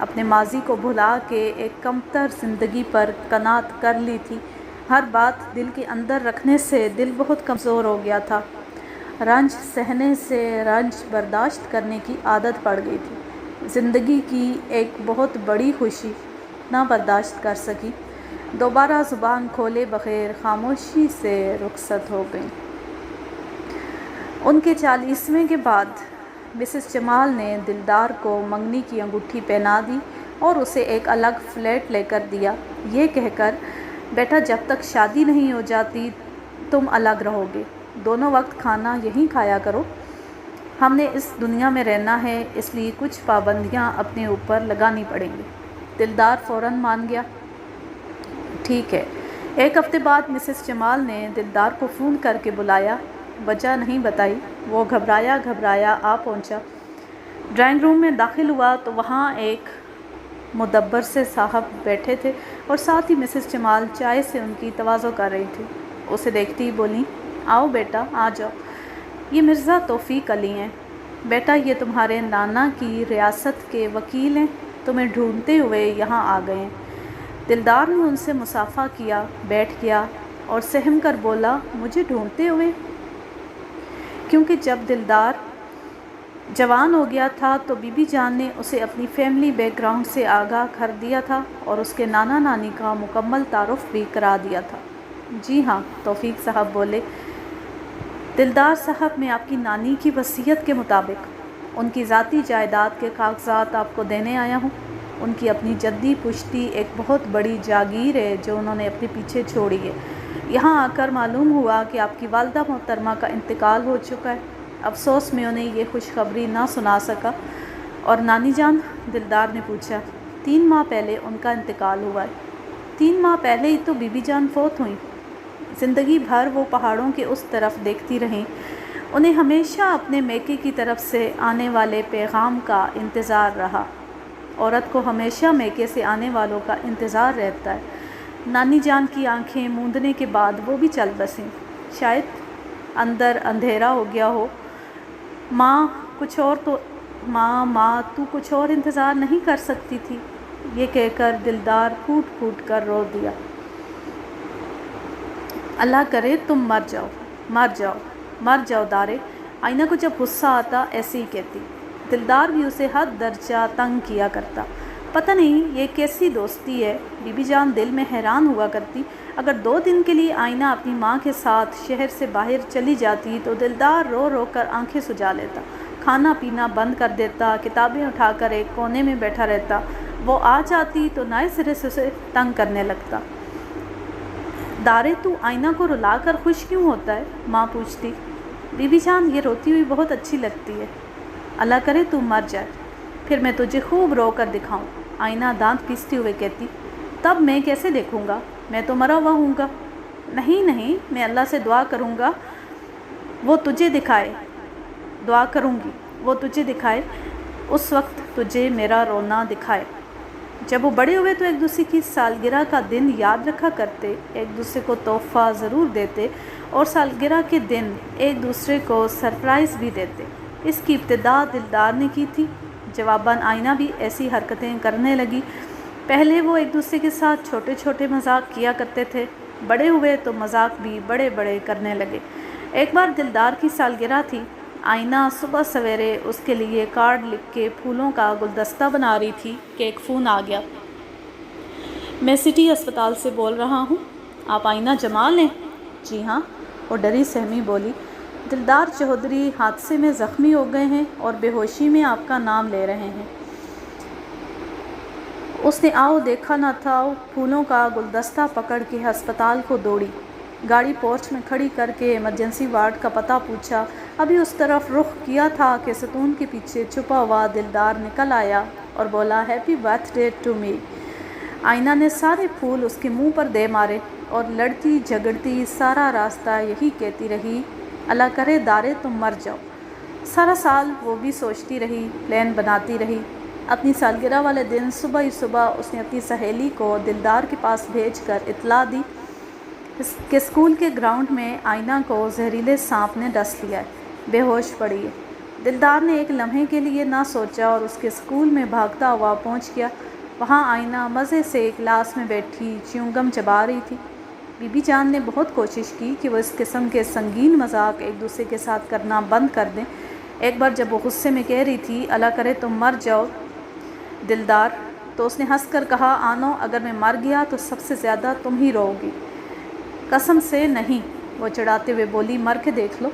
اپنے ماضی کو بھلا کے ایک کمتر زندگی پر قناعت کر لی تھی۔ ہر بات دل کے اندر رکھنے سے دل بہت کمزور ہو گیا تھا۔ رنج سہنے سے رنج برداشت کرنے کی عادت پڑ گئی تھی۔ زندگی کی ایک بہت بڑی خوشی نہ برداشت کر سکی، دوبارہ زبان کھولے بغیر خاموشی سے رخصت ہو گئیں۔ ان کے 40ویں کے بعد مسز جمال نے دلدار کو منگنی کی انگوٹھی پہنا دی اور اسے ایک الگ فلیٹ لے کر دیا، یہ کہہ کر بیٹا جب تک شادی نہیں ہو جاتی تم الگ رہو گے، دونوں وقت کھانا یہیں کھایا کرو۔ ہم نے اس دنیا میں رہنا ہے، اس لیے کچھ پابندیاں اپنے اوپر لگانی پڑیں گی۔ دلدار فوراً مان گیا۔ ٹھیک ہے۔ ایک ہفتے بعد مسز جمال نے دلدار کو فون کر کے بلایا، وجہ نہیں بتائی۔ وہ گھبرایا آ پہنچا۔ ڈرائنگ روم میں داخل ہوا تو وہاں ایک مدبر سے صاحب بیٹھے تھے اور ساتھ ہی مسز جمال چائے سے ان کی تواضع کر رہی تھی۔ اسے دیکھتی ہی بولیں، آؤ بیٹا آ جاؤ، یہ مرزا توفیق علی ہیں بیٹا، یہ تمہارے نانا کی ریاست کے وکیل ہیں، تمہیں ڈھونڈتے ہوئے یہاں آ گئے ہیں۔ دلدار نے ان سے مصافحہ کیا، بیٹھ گیا اور سہم کر بولا، مجھے ڈھونڈتے ہوئے؟ کیونکہ جب دلدار جوان ہو گیا تھا تو بی بی جان نے اسے اپنی فیملی بیک گراؤنڈ سے آگاہ کر دیا تھا اور اس کے نانا نانی کا مکمل تعارف بھی کرا دیا تھا۔ جی ہاں، توفیق صاحب بولے۔ دلدار صاحب، میں آپ کی نانی کی وصیت کے مطابق ان کی ذاتی جائیداد کے کاغذات آپ کو دینے آیا ہوں۔ ان کی اپنی جدی پشتی ایک بہت بڑی جاگیر ہے جو انہوں نے اپنے پیچھے چھوڑی ہے۔ یہاں آ کر معلوم ہوا کہ آپ کی والدہ محترمہ کا انتقال ہو چکا ہے۔ افسوس میں انہیں یہ خوشخبری نہ سنا سکا۔ اور نانی جان؟ دلدار نے پوچھا۔ 3 ماہ پہلے ان کا انتقال ہوا ہے۔ 3 ماہ پہلے ہی تو بی بی جان فوت ہوئیں۔ زندگی بھر وہ پہاڑوں کے اس طرف دیکھتی رہیں، انہیں ہمیشہ اپنے میکے کی طرف سے آنے والے پیغام کا انتظار رہا۔ عورت کو ہمیشہ میکے سے آنے والوں کا انتظار رہتا ہے۔ نانی جان کی آنکھیں موندنے کے بعد وہ بھی چل بسیں۔ شاید اندر اندھیرا ہو گیا ہو۔ ماں تو کچھ اور انتظار نہیں کر سکتی تھی؟ یہ کہہ کر دلدار پھوٹ پھوٹ کر رو دیا۔ اللہ کرے تم مر جاؤ دارے۔ آئینہ کو جب غصہ آتا ایسے ہی کہتی۔ دلدار بھی اسے حد درجہ تنگ کیا کرتا۔ پتہ نہیں یہ کیسی دوستی ہے۔ بی بی جان دل میں حیران ہوا کرتی۔ اگر 2 دن کے لیے آئینہ اپنی ماں کے ساتھ شہر سے باہر چلی جاتی تو دلدار رو رو کر آنکھیں سجا لیتا، کھانا پینا بند کر دیتا، کتابیں اٹھا کر ایک کونے میں بیٹھا رہتا۔ وہ آ جاتی تو نئے سرے سے اسے تنگ کرنے لگتا۔ دارے تو آئینہ کو رلا کر خوش کیوں ہوتا ہے؟ ماں پوچھتی۔ بی بی جان یہ روتی ہوئی بہت اچھی لگتی ہے۔ اللہ کرے تو مر جائے، پھر میں تجھے خوب رو کر دکھاؤں۔ آئینہ دانت پیستے ہوئے کہتی۔ تب میں کیسے دیکھوں گا؟ میں تو مرا ہوا ہوں گا۔ نہیں، میں اللہ سے دعا کروں گی وہ تجھے دکھائے، اس وقت تجھے میرا رونا دکھائے۔ جب وہ بڑے ہوئے تو ایک دوسرے کی سالگرہ کا دن یاد رکھا کرتے، ایک دوسرے کو تحفہ ضرور دیتے اور سالگرہ کے دن ایک دوسرے کو سرپرائز بھی دیتے۔ اس کی ابتدا دلدار نے کی تھی۔ جواباً آئینہ بھی ایسی حرکتیں کرنے لگی۔ پہلے وہ ایک دوسرے کے ساتھ چھوٹے چھوٹے مذاق کیا کرتے تھے، بڑے ہوئے تو مذاق بھی بڑے بڑے کرنے لگے۔ ایک بار دلدار کی سالگرہ تھی۔ آئینہ صبح سویرے اس کے لیے کارڈ لکھ کے پھولوں کا گلدستہ بنا رہی تھی کہ ایک فون آ گیا۔ میں سٹی اسپتال سے بول رہا ہوں، آپ آئینہ جمال ہیں؟ جی ہاں، وہ ڈری سہمی بولی۔ دلدار چودھری حادثے میں زخمی ہو گئے ہیں اور بے ہوشی میں آپ کا نام لے رہے ہیں۔ اس نے دیکھا نہ تھا، پھولوں کا گلدستہ پکڑ کے ہسپتال کو دوڑی۔ گاڑی پورچ میں کھڑی کر کے ایمرجنسی وارڈ کا پتہ پوچھا۔ ابھی اس طرف رخ کیا تھا کہ ستون کے پیچھے چھپا ہوا دلدار نکل آیا اور بولا، ہیپی برتھ ڈے ٹو می۔ آئینہ نے سارے پھول اس کے منہ پر دے مارے اور لڑتی جھگڑتی سارا راستہ یہی کہتی رہی، اللہ کرے دارے تم مر جاؤ۔ سارا سال وہ بھی سوچتی رہی، پلان بناتی رہی۔ اپنی سالگرہ والے دن صبح ہی صبح اس نے اپنی سہیلی کو دلدار کے پاس بھیج کر اطلاع دی کہ اسکول کے گراؤنڈ میں آئینہ کو زہریلے سانپ نے ڈس لیا ہے، بے ہوش پڑی ہے۔ دلدار نے ایک لمحے کے لیے نہ سوچا اور اس کے سکول میں بھاگتا ہوا پہنچ گیا۔ وہاں آئینہ مزے سے کلاس میں بیٹھی چیونگم چبا رہی تھی۔ بی بی جان نے بہت کوشش کی کہ وہ اس قسم کے سنگین مذاق ایک دوسرے کے ساتھ کرنا بند کر دیں۔ ایک بار جب وہ غصے میں کہہ رہی تھی اللہ کرے تم مر جاؤ دلدار، تو اس نے ہنس کر کہا آنو اگر میں مر گیا تو سب سے زیادہ تم ہی رو گی۔ قسم سے نہیں، وہ چڑھاتے ہوئے بولی، مر کے دیکھ لو۔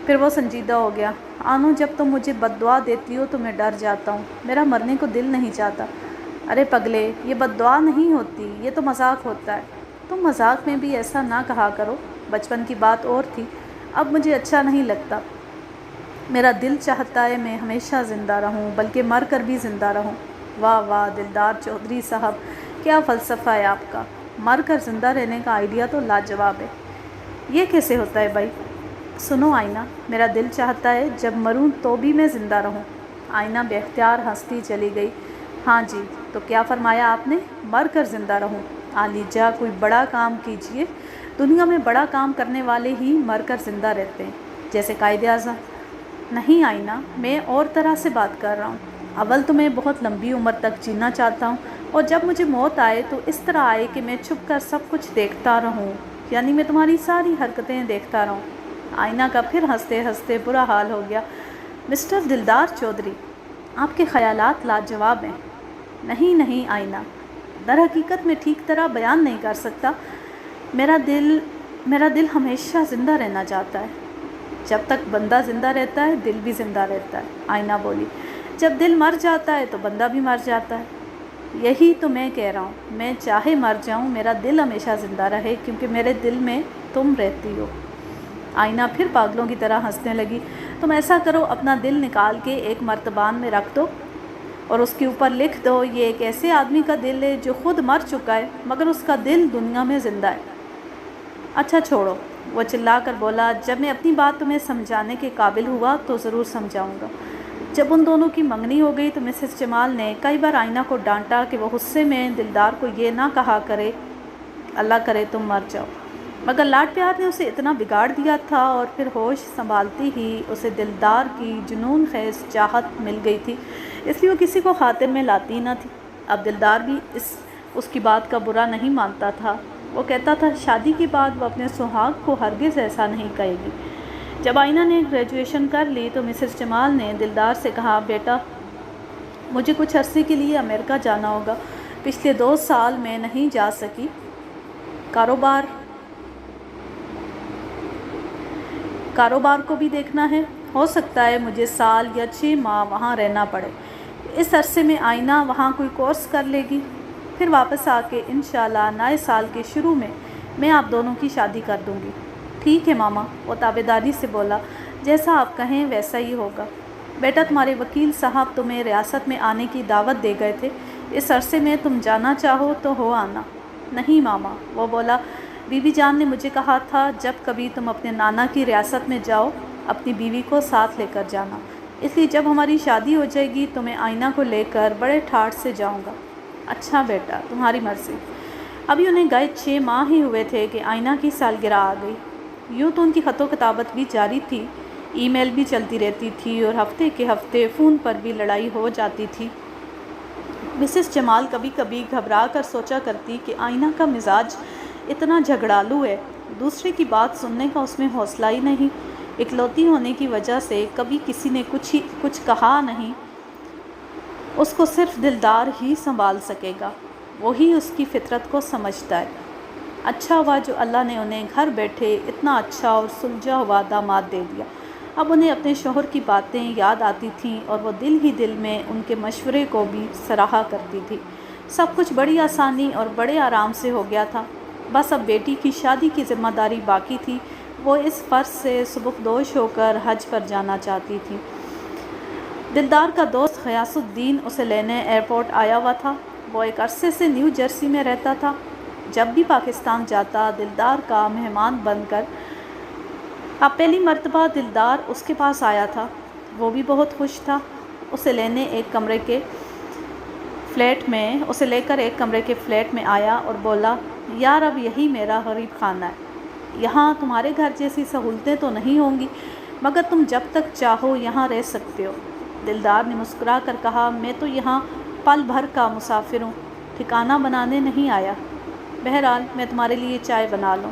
پھر وہ سنجیدہ ہو گیا۔ آنو جب تم مجھے بد دعا دیتی ہو تو میں ڈر جاتا ہوں، میرا مرنے کو دل نہیں چاہتا۔ ارے پگلے، یہ بد دعا نہیں ہوتی، یہ تو مذاق ہوتا ہے۔ تم مذاق میں بھی ایسا نہ کہا کرو، بچپن کی بات اور تھی، اب مجھے اچھا نہیں لگتا۔ میرا دل چاہتا ہے میں ہمیشہ زندہ رہوں، بلکہ مر کر بھی زندہ رہوں۔ واہ واہ دلدار چودھری صاحب، کیا فلسفہ ہے آپ کا، مر کر زندہ رہنے کا آئیڈیا تو لاجواب ہے۔ یہ کیسے ہوتا ہے بھائی؟ سنو آئینہ، میرا دل چاہتا ہے جب مروں تو بھی میں زندہ رہوں۔ آئینہ بے اختیار ہنستی چلی گئی۔ ہاں جی، تو کیا فرمایا آپ نے؟ مر کر زندہ رہوں۔ عالی جا کوئی بڑا کام کیجئے، دنیا میں بڑا کام کرنے والے ہی مر کر زندہ رہتے ہیں، جیسے قائد اعظم۔ نہیں آئینہ، میں اور طرح سے بات کر رہا ہوں۔ اول تو میں بہت لمبی عمر تک جینا چاہتا ہوں، اور جب مجھے موت آئے تو اس طرح آئے کہ میں چھپ کر سب کچھ دیکھتا رہوں، یعنی میں تمہاری ساری حرکتیں دیکھتا رہوں۔ آئینہ کا پھر ہنستے ہنستے برا حال ہو گیا۔ مسٹر دلدار چودھری، آپ کے خیالات لاجواب ہیں۔ نہیں آئینہ، در حقیقت میں ٹھیک طرح بیان نہیں کر سکتا۔ میرا دل ہمیشہ زندہ رہنا چاہتا ہے۔ جب تک بندہ زندہ رہتا ہے دل بھی زندہ رہتا ہے، آئینہ بولی۔ جب دل مر جاتا ہے تو بندہ بھی مر جاتا ہے۔ یہی تو میں کہہ رہا ہوں، میں چاہے مر جاؤں میرا دل ہمیشہ زندہ رہے، کیونکہ میرے دل میں تم رہتی ہو۔ آئینہ پھر پاگلوں کی طرح ہنسنے لگی۔ تم ایسا کرو، اپنا دل نکال کے ایک مرتبان میں رکھ دو اور اس کے اوپر لکھ دو یہ ایک ایسے آدمی کا دل ہے جو خود مر چکا ہے مگر اس کا دل دنیا میں زندہ ہے۔ اچھا چھوڑو، وہ چلا کر بولا، جب میں اپنی بات تمہیں سمجھانے کے قابل ہوا تو ضرور سمجھاؤں گا۔ جب ان دونوں کی منگنی ہو گئی تو مسز جمال نے کئی بار آئینہ کو ڈانٹا کہ وہ غصے میں دلدار کو یہ نہ کہا کرے اللہ کرے تم مر جاؤ، مگر لاڈ پیار نے اسے اتنا بگاڑ دیا تھا، اور پھر ہوش سنبھالتی ہی اسے دلدار کی جنون خیز چاہت مل گئی تھی، اس لیے وہ کسی کو خاطر میں لاتی نہ تھی۔ اب دلدار بھی اس کی بات کا برا نہیں مانتا تھا۔ وہ کہتا تھا شادی کے بعد وہ اپنے سہاگ کو ہرگز ایسا نہیں کہے گی۔ جب آئینہ نے گریجویشن کر لی تو مسز جمال نے دلدار سے کہا، بیٹا مجھے کچھ عرصے کے لیے امریکہ جانا ہوگا، پچھلے 2 سال میں نہیں جا سکی، کاروبار کو بھی دیکھنا ہے، ہو سکتا ہے مجھے سال یا 6 ماہ وہاں رہنا پڑے۔ اس عرصے میں آئینہ وہاں کوئی کورس کر لے گی، پھر واپس آ کے انشاءاللہ نئے سال کے شروع میں آپ دونوں کی شادی کر دوں گی۔ ٹھیک ہے ماما، وہ تابعداری سے بولا، جیسا آپ کہیں ویسا ہی ہوگا۔ بیٹا تمہارے وکیل صاحب تمہیں ریاست میں آنے کی دعوت دے گئے تھے، اس عرصے میں تم جانا چاہو تو ہو آنا۔ نہیں ماما، وہ بولا، بی بی جان نے مجھے کہا تھا جب کبھی تم اپنے نانا کی ریاست میں جاؤ اپنی بیوی کو ساتھ لے کر جانا، اس لیے جب ہماری شادی ہو جائے گی تو میں آئینہ کو لے کر بڑے ٹھاٹھ سے جاؤں گا۔ اچھا بیٹا، تمہاری مرضی۔ ابھی انہیں گئے 6 ماہ ہی ہوئے تھے کہ آئینہ کی سالگرہ آ گئی۔ یوں تو ان کی خط و کتابت بھی جاری تھی، ای میل بھی چلتی رہتی تھی، اور ہفتے کے ہفتے فون پر بھی لڑائی ہو جاتی تھی۔ مسز جمال کبھی کبھی گھبرا کر سوچا کرتی کہ آئینہ کا مزاج اتنا جھگڑالو ہے، دوسرے کی بات سننے کا اس میں حوصلہ ہی نہیں، اکلوتی ہونے کی وجہ سے کبھی کسی نے کچھ کہا نہیں، اس کو صرف دلدار ہی سنبھال سکے گا، وہی اس کی فطرت کو سمجھتا ہے۔ اچھا ہوا جو اللہ نے انہیں گھر بیٹھے اتنا اچھا اور سلجھا ہوا داماد دے دیا۔ اب انہیں اپنے شوہر کی باتیں یاد آتی تھیں اور وہ دل ہی دل میں ان کے مشورے کو بھی سراہا کرتی تھی۔ سب کچھ بڑی آسانی اور بڑے آرام سے ہو گیا تھا، بس اب بیٹی کی شادی کی ذمہ داری باقی تھی۔ وہ اس فرض سے سبکدوش ہو کر حج پر جانا چاہتی تھی۔ دلدار کا دوست غیاث الدین اسے لینے ایئرپورٹ آیا ہوا تھا۔ وہ ایک عرصے سے نیو جرسی میں رہتا تھا۔ جب بھی پاکستان جاتا دلدار کا مہمان بن کر، اب پہلی مرتبہ دلدار اس کے پاس آیا تھا۔ وہ بھی بہت خوش تھا۔ اسے لے کر ایک کمرے کے فلیٹ میں آیا اور بولا، یار اب یہی میرا غریب خانہ ہے، یہاں تمہارے گھر جیسی سہولتیں تو نہیں ہوں گی، مگر تم جب تک چاہو یہاں رہ سکتے ہو۔ دلدار نے مسکرا کر کہا، میں تو یہاں پل بھر کا مسافر ہوں، ٹھکانہ بنانے نہیں آیا۔ بہرحال میں تمہارے لیے چائے بنا لوں۔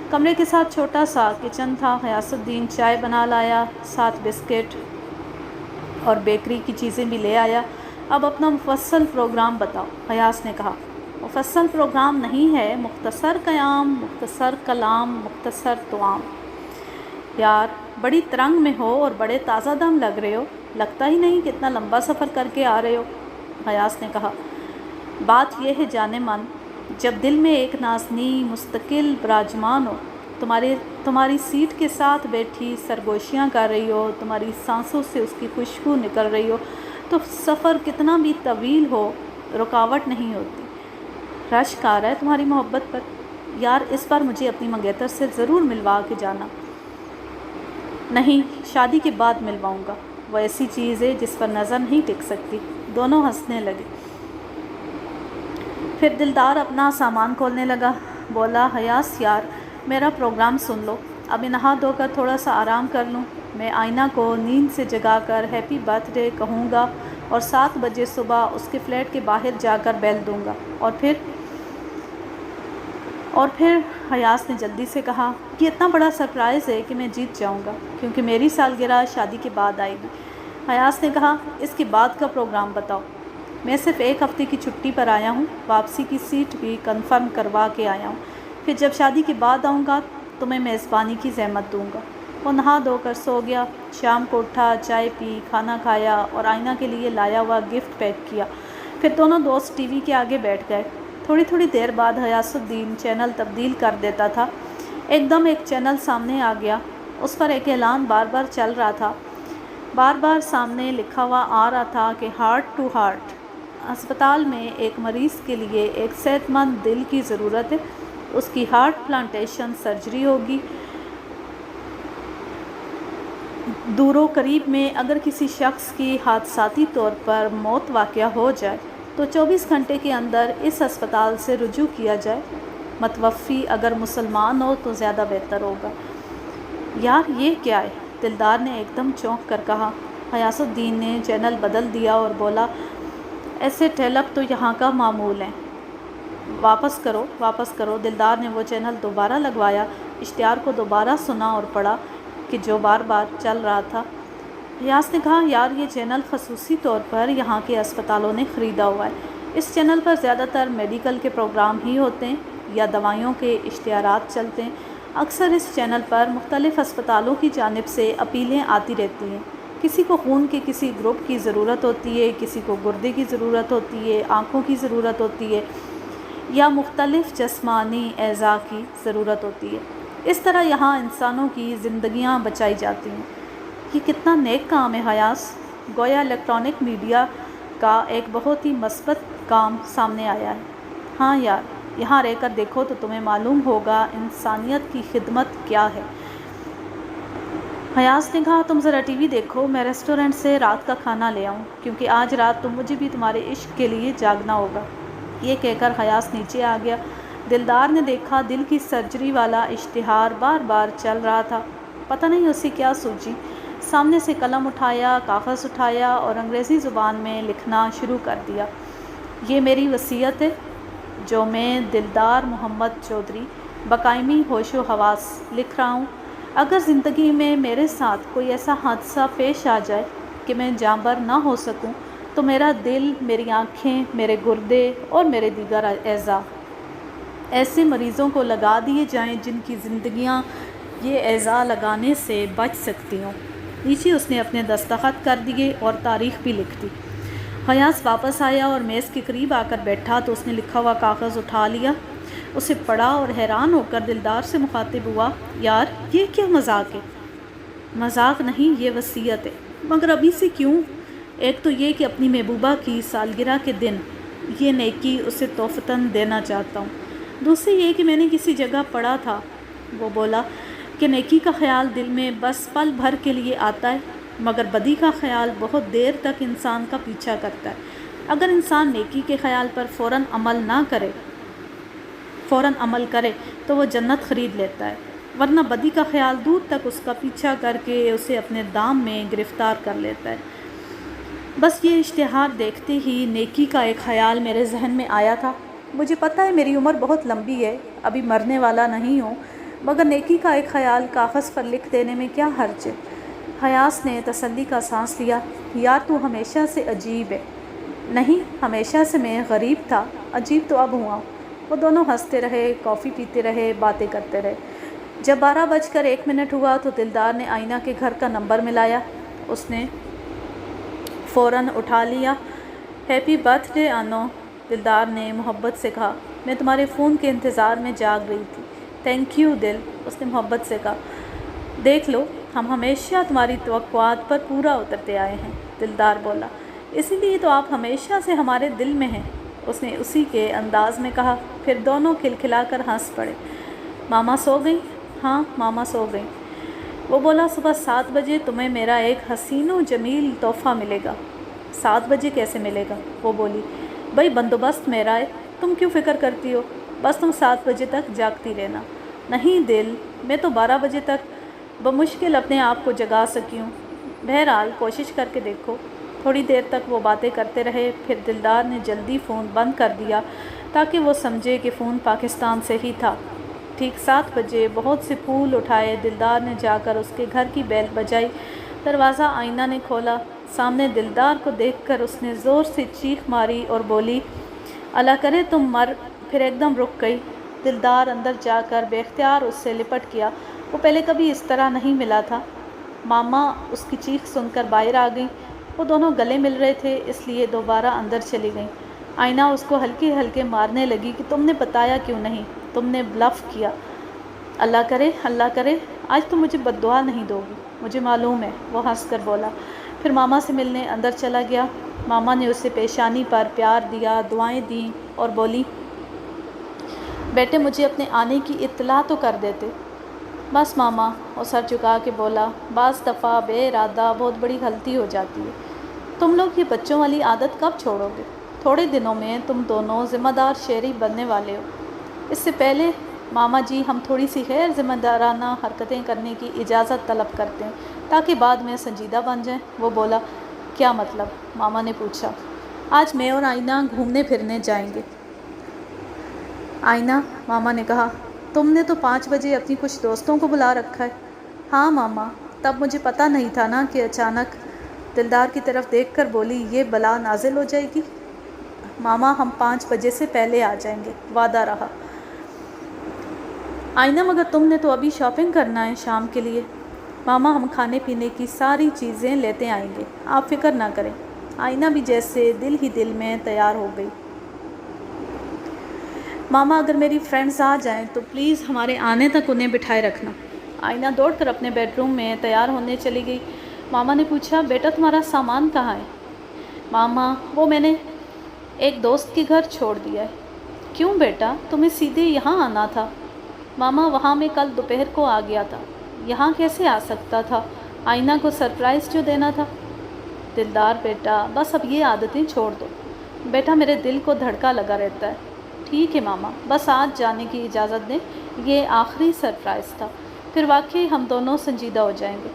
کمرے کے ساتھ چھوٹا سا کچن تھا۔ غیاث الدین چائے بنا لایا، ساتھ بسکٹ اور بیکری کی چیزیں بھی لے آیا۔ اب اپنا مفصل پروگرام بتاؤ، غیاث نے کہا۔ مفصل پروگرام نہیں ہے، مختصر قیام، مختصر کلام، مختصر طعام۔ یار بڑی ترنگ میں ہو اور بڑے تازہ دم لگ رہے ہو، لگتا ہی نہیں کتنا لمبا سفر کر کے آ رہے ہو، غیاث نے کہا۔ بات یہ ہے جانے من، جب دل میں ایک نازنی مستقل براجمان ہو، تمہاری سیٹ کے ساتھ بیٹھی سرگوشیاں کر رہی ہو، تمہاری سانسوں سے اس کی خوشبو نکل رہی ہو، تو سفر کتنا بھی طویل ہو رکاوٹ نہیں ہوتی۔ رشک آ رہا ہے تمہاری محبت پر۔ یار اس بار مجھے اپنی منگیتر سے ضرور ملوا کے جانا۔ نہیں، شادی کے بعد ملواؤں گا، وہ ایسی چیز ہے جس پر نظر نہیں ٹک سکتی۔ دونوں ہنسنے لگے۔ پھر دلدار اپنا سامان کھولنے لگا، بولا، غیاث یار میرا پروگرام سن لو، ابھی نہا دھو کر تھوڑا سا آرام کر لوں۔ میں آئینہ کو نیند سے جگا کر ہیپی برتھ ڈے کہوں گا اور 7 بجے صبح اس کے فلیٹ کے باہر جا کر بیل دوں گا، اور پھر غیاث نے جلدی سے کہا، یہ اتنا بڑا سرپرائز ہے کہ میں جیت جاؤں گا، کیونکہ میری سالگرہ شادی کے بعد آئے گی۔ غیاث نے کہا، اس کے بعد کا پروگرام بتاؤ۔ میں صرف 1 ہفتے کی چھٹی پر آیا ہوں، واپسی کی سیٹ بھی کنفرم کروا کے آیا ہوں، پھر جب شادی کے بعد آؤں گا تو میں میزبانی کی زحمت دوں گا۔ وہ نہا دھو کر سو گیا۔ شام کو اٹھا، چائے پی، کھانا کھایا اور آئینہ کے لیے لایا ہوا گفٹ پیک کیا۔ پھر دونوں دوست ٹی وی کے آگے بیٹھ گئے۔ تھوڑی دیر بعد غیاث الدین چینل تبدیل کر دیتا تھا۔ ایک دم ایک چینل سامنے آ گیا، اس پر ایک اعلان بار بار چل رہا تھا۔ بار بار سامنے لکھا ہوا آ رہا تھا کہ ہارٹ ٹو ہارٹ، اسپتال میں ایک مریض کے لیے ایک صحت مند دل کی ضرورت ہے، اس کی ہارٹ پلانٹیشن سرجری ہوگی۔ دور و قریب میں اگر کسی شخص کی حادثاتی طور پر موت واقع ہو جائے تو 24 گھنٹے کے اندر اس اسپتال سے رجوع کیا جائے۔ متوفی اگر مسلمان ہو تو زیادہ بہتر ہوگا۔ یار یہ کیا ہے؟ دلدار نے ایک دم چونک کر کہا۔ غیاث الدین نے چینل بدل دیا اور بولا، ایسے ٹیل اپ تو یہاں کا معمول ہے، واپس کرو۔ دلدار نے وہ چینل دوبارہ لگوایا، اشتہار کو دوبارہ سنا اور پڑھا کہ جو بار بار چل رہا تھا۔ غیاث نے کہا، یار یہ چینل خصوصی طور پر یہاں کے اسپتالوں نے خریدا ہوا ہے۔ اس چینل پر زیادہ تر میڈیکل کے پروگرام ہی ہوتے ہیں یا دوائیوں کے اشتہارات چلتے ہیں۔ اکثر اس چینل پر مختلف اسپتالوں کی جانب سے اپیلیں آتی رہتی ہیں۔ کسی کو خون کے کسی گروپ کی ضرورت ہوتی ہے، کسی کو گردے کی ضرورت ہوتی ہے، آنکھوں کی ضرورت ہوتی ہے یا مختلف جسمانی اعضاء کی ضرورت ہوتی ہے۔ اس طرح یہاں انسانوں کی زندگیاں بچائی جاتی ہیں۔ یہ کتنا نیک کام ہے غیاث، گویا الیکٹرانک میڈیا کا ایک بہت ہی مثبت کام سامنے آیا ہے۔ ہاں یار، یہاں رہ کر دیکھو تو تمہیں معلوم ہوگا انسانیت کی خدمت کیا ہے۔ غیاث نے کہا، تم ذرا ٹی وی دیکھو، میں ریسٹورنٹ سے رات کا کھانا لے آؤں، کیونکہ آج رات تو مجھے بھی تمہارے عشق کے لیے جاگنا ہوگا۔ یہ کہہ کر غیاث نیچے آ گیا۔ دلدار نے دیکھا دل کی سرجری والا اشتہار بار بار چل رہا تھا۔ پتہ نہیں اسے کیا سوچی، سامنے سے قلم اٹھایا، کاغذ اٹھایا اور انگریزی زبان میں لکھنا شروع کر دیا۔ یہ میری وصیت ہے جو میں دلدار محمد چودھری بقائمی ہوش و حواس لکھ رہا ہوں۔ اگر زندگی میں میرے ساتھ کوئی ایسا حادثہ پیش آ جائے کہ میں جاں بر نہ ہو سکوں تو میرا دل، میری آنکھیں، میرے گردے اور میرے دیگر اعضاء ایسے مریضوں کو لگا دیے جائیں جن کی زندگیاں یہ اعضاء لگانے سے بچ سکتی ہوں۔ نیچے اس نے اپنے دستخط کر دیے اور تاریخ بھی لکھ دی۔ غیاث واپس آیا اور میز کے قریب آ کر بیٹھا تو اس نے لکھا ہوا کاغذ اٹھا لیا، اسے پڑھا اور حیران ہو کر دلدار سے مخاطب ہوا، یار یہ کیا مذاق ہے؟ مذاق نہیں، یہ وصیت ہے۔ مگر ابھی سے کیوں؟ ایک تو یہ کہ اپنی محبوبہ کی سالگرہ کے دن یہ نیکی اسے تحفتاً دینا چاہتا ہوں۔ دوسری یہ کہ میں نے کسی جگہ پڑھا تھا، وہ بولا کہ نیکی کا خیال دل میں بس پل بھر کے لیے آتا ہے، مگر بدی کا خیال بہت دیر تک انسان کا پیچھا کرتا ہے۔ اگر انسان نیکی کے خیال پر فوراً عمل کرے تو وہ جنت خرید لیتا ہے، ورنہ بدی کا خیال دور تک اس کا پیچھا کر کے اسے اپنے دام میں گرفتار کر لیتا ہے۔ بس یہ اشتہار دیکھتے ہی نیکی کا ایک خیال میرے ذہن میں آیا تھا۔ مجھے پتہ ہے میری عمر بہت لمبی ہے، ابھی مرنے والا نہیں ہوں، مگر نیکی کا ایک خیال کاغذ پر لکھ دینے میں کیا حرج ہے؟ حیاس نے تسلی کا سانس لیا۔ یار تو ہمیشہ سے عجیب ہے۔ نہیں، ہمیشہ سے میں غریب تھا، عجیب تو اب ہوا۔ وہ دونوں ہنستے رہے، کافی پیتے رہے، باتیں کرتے رہے۔ جب 12:01 ہوا تو دلدار نے آئینہ کے گھر کا نمبر ملایا۔ اس نے فوراً اٹھا لیا۔ ہیپی برتھ ڈے آنو، دلدار نے محبت سے کہا۔ میں تمہارے فون کے انتظار میں جاگ رہی تھی۔ تھینک یو دل، اس نے محبت سے کہا۔ دیکھ لو، ہم ہمیشہ تمہاری توقعات پر پورا اترتے آئے ہیں، دلدار بولا۔ اسی لیے تو آپ ہمیشہ سے ہمارے دل میں ہیں، اس نے اسی کے انداز میں کہا۔ پھر دونوں کھلکھلا کر ہنس پڑے۔ ماما سو گئیں؟ ہاں، ماما سو گئیں۔ وہ بولا، صبح 7 بجے تمہیں میرا ایک حسین و جمیل تحفہ ملے گا۔ 7 بجے کیسے ملے گا؟ وہ بولی۔ بھائی بندوبست میرا ہے، تم کیوں فکر کرتی ہو؟ بس تم 7 بجے تک جاگتی رہنا۔ نہیں دل، میں تو 12 بجے تک بمشکل اپنے آپ کو جگا سکی ہوں۔ بہرحال کوشش کر کے دیکھو۔ تھوڑی دیر تک وہ باتیں کرتے رہے، پھر دلدار نے جلدی فون بند کر دیا تاکہ وہ سمجھے کہ فون پاکستان سے ہی تھا۔ ٹھیک 7 بجے بہت سے پھول اٹھائے دلدار نے جا کر اس کے گھر کی بیل بجائی۔ دروازہ آئینہ نے کھولا۔ سامنے دلدار کو دیکھ کر اس نے زور سے چیخ ماری اور بولی، اللہ کرے تم مر۔ پھر ایک دم رک گئی۔ دلدار اندر جا کر بے اختیار اس سے لپٹ گیا۔ وہ پہلے کبھی اس طرح نہیں ملا تھا۔ ماما اس کی چیخ سن کر باہر آ گئی۔ وہ دونوں گلے مل رہے تھے، اس لیے دوبارہ اندر چلی گئیں۔ آئینہ اس کو ہلکے ہلکے مارنے لگی کہ تم نے بتایا کیوں نہیں؟ تم نے بلف کیا۔ اللہ کرے آج تم مجھے بد دعا نہیں دو گی، مجھے معلوم ہے، وہ ہنس کر بولا۔ پھر ماما سے ملنے اندر چلا گیا۔ ماما نے اسے پیشانی پر پیار دیا، دعائیں دیں اور بولی، بیٹے مجھے اپنے آنے کی اطلاع تو کر دیتے۔ بس ماما، وہ سر جھکا کے بولا، بعض دفعہ بے ارادہ بہت بڑی غلطی ہو جاتی ہے۔ تم لوگ یہ بچوں والی عادت کب چھوڑو گے؟ تھوڑے دنوں میں تم دونوں ذمہ دار شہری بننے والے ہو۔ اس سے پہلے ماما جی ہم تھوڑی سی غیر ذمہ دارانہ حرکتیں کرنے کی اجازت طلب کرتے ہیں تاکہ بعد میں سنجیدہ بن جائیں، وہ بولا۔ کیا مطلب؟ ماما نے پوچھا۔ آج میں اور آئینہ گھومنے پھرنے جائیں گے۔ آئینہ، ماما نے کہا، تم نے تو 5 بجے اپنی کچھ دوستوں کو بلا رکھا ہے۔ ہاں ماما، تب مجھے پتہ نہیں تھا نا کہ اچانک۔ دلدار کی طرف دیکھ کر بولی، یہ بلا نازل ہو جائے گی۔ ماما ہم 5 بجے سے پہلے آ جائیں گے، وعدہ رہا۔ آئینہ مگر تم نے تو ابھی شاپنگ کرنا ہے شام کے لیے۔ ماما ہم کھانے پینے کی ساری چیزیں لیتے آئیں گے، آپ فکر نہ کریں۔ آئینہ بھی جیسے دل ہی دل میں تیار ہو گئی۔ ماما اگر میری فرینڈز آ جائیں تو پلیز ہمارے آنے تک انہیں بٹھائے رکھنا۔ آئینہ دوڑ کر اپنے بیڈ روم میں تیار ہونے چلی گئی۔ ماما نے پوچھا، بیٹا تمہارا سامان کہاں ہے؟ ماما، وہ میں نے ایک دوست کے گھر چھوڑ دیا ہے۔ کیوں بیٹا، تمہیں سیدھے یہاں آنا تھا۔ ماما وہاں میں کل دوپہر کو آ گیا تھا، یہاں کیسے آ سکتا تھا؟ آئینہ کو سرپرائز جو دینا تھا۔ دلدار بیٹا، بس اب یہ عادتیں چھوڑ دو۔ بیٹا میرے دل کو دھڑکا لگا رہتا ہے۔ ٹھیک ہے ماما، بس آج جانے کی اجازت دیں، یہ آخری سرپرائز تھا، پھر واقعی ہم دونوں سنجیدہ ہو جائیں گے۔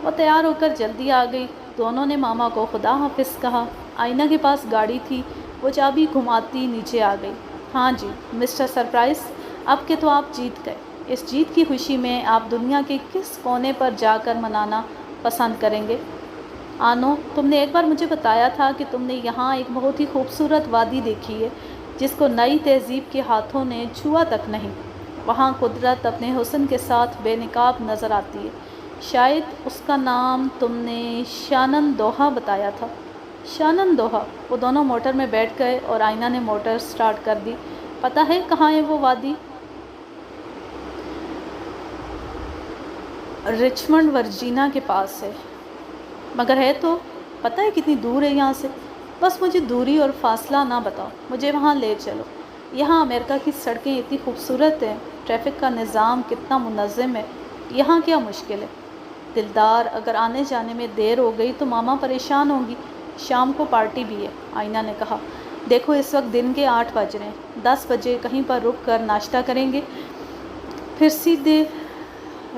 وہ تیار ہو کر جلدی آ گئی۔ دونوں نے ماما کو خدا حافظ کہا۔ آئینہ کے پاس گاڑی تھی، وہ چابی گھماتی نیچے آ گئی۔ ہاں جی مسٹر سرپرائز، اب کے تو آپ جیت گئے۔ اس جیت کی خوشی میں آپ دنیا کے کس کونے پر جا کر منانا پسند کریں گے؟ آنو، تم نے ایک بار مجھے بتایا تھا کہ تم نے یہاں ایک بہت ہی خوبصورت وادی دیکھی ہے جس کو نئی تہذیب کے ہاتھوں نے چھوا تک نہیں۔ وہاں قدرت اپنے حسن کے ساتھ بے نقاب نظر آتی ہے۔ شاید اس کا نام تم نے شانن دوحہ بتایا تھا۔ شانن دوحہ۔ وہ دونوں موٹر میں بیٹھ گئے اور آئینہ نے موٹر سٹارٹ کر دی۔ پتہ ہے کہاں ہے وہ وادی؟ رچمنڈ ورجینیا کے پاس ہے۔ مگر ہے تو پتہ ہے کتنی دور ہے یہاں سے؟ بس مجھے دوری اور فاصلہ نہ بتاؤ، مجھے وہاں لے چلو۔ یہاں امریکہ کی سڑکیں اتنی خوبصورت ہیں، ٹریفک کا نظام کتنا منظم ہے، یہاں کیا مشکل ہے؟ دلدار، اگر آنے جانے میں دیر ہو گئی تو ماما پریشان ہوں گی۔ شام کو پارٹی بھی ہے، آئینہ نے کہا۔ دیکھو اس وقت دن کے 8 بج رہے ہیں، 10 بجے کہیں پر رک کر ناشتہ کریں گے، پھر سیدھے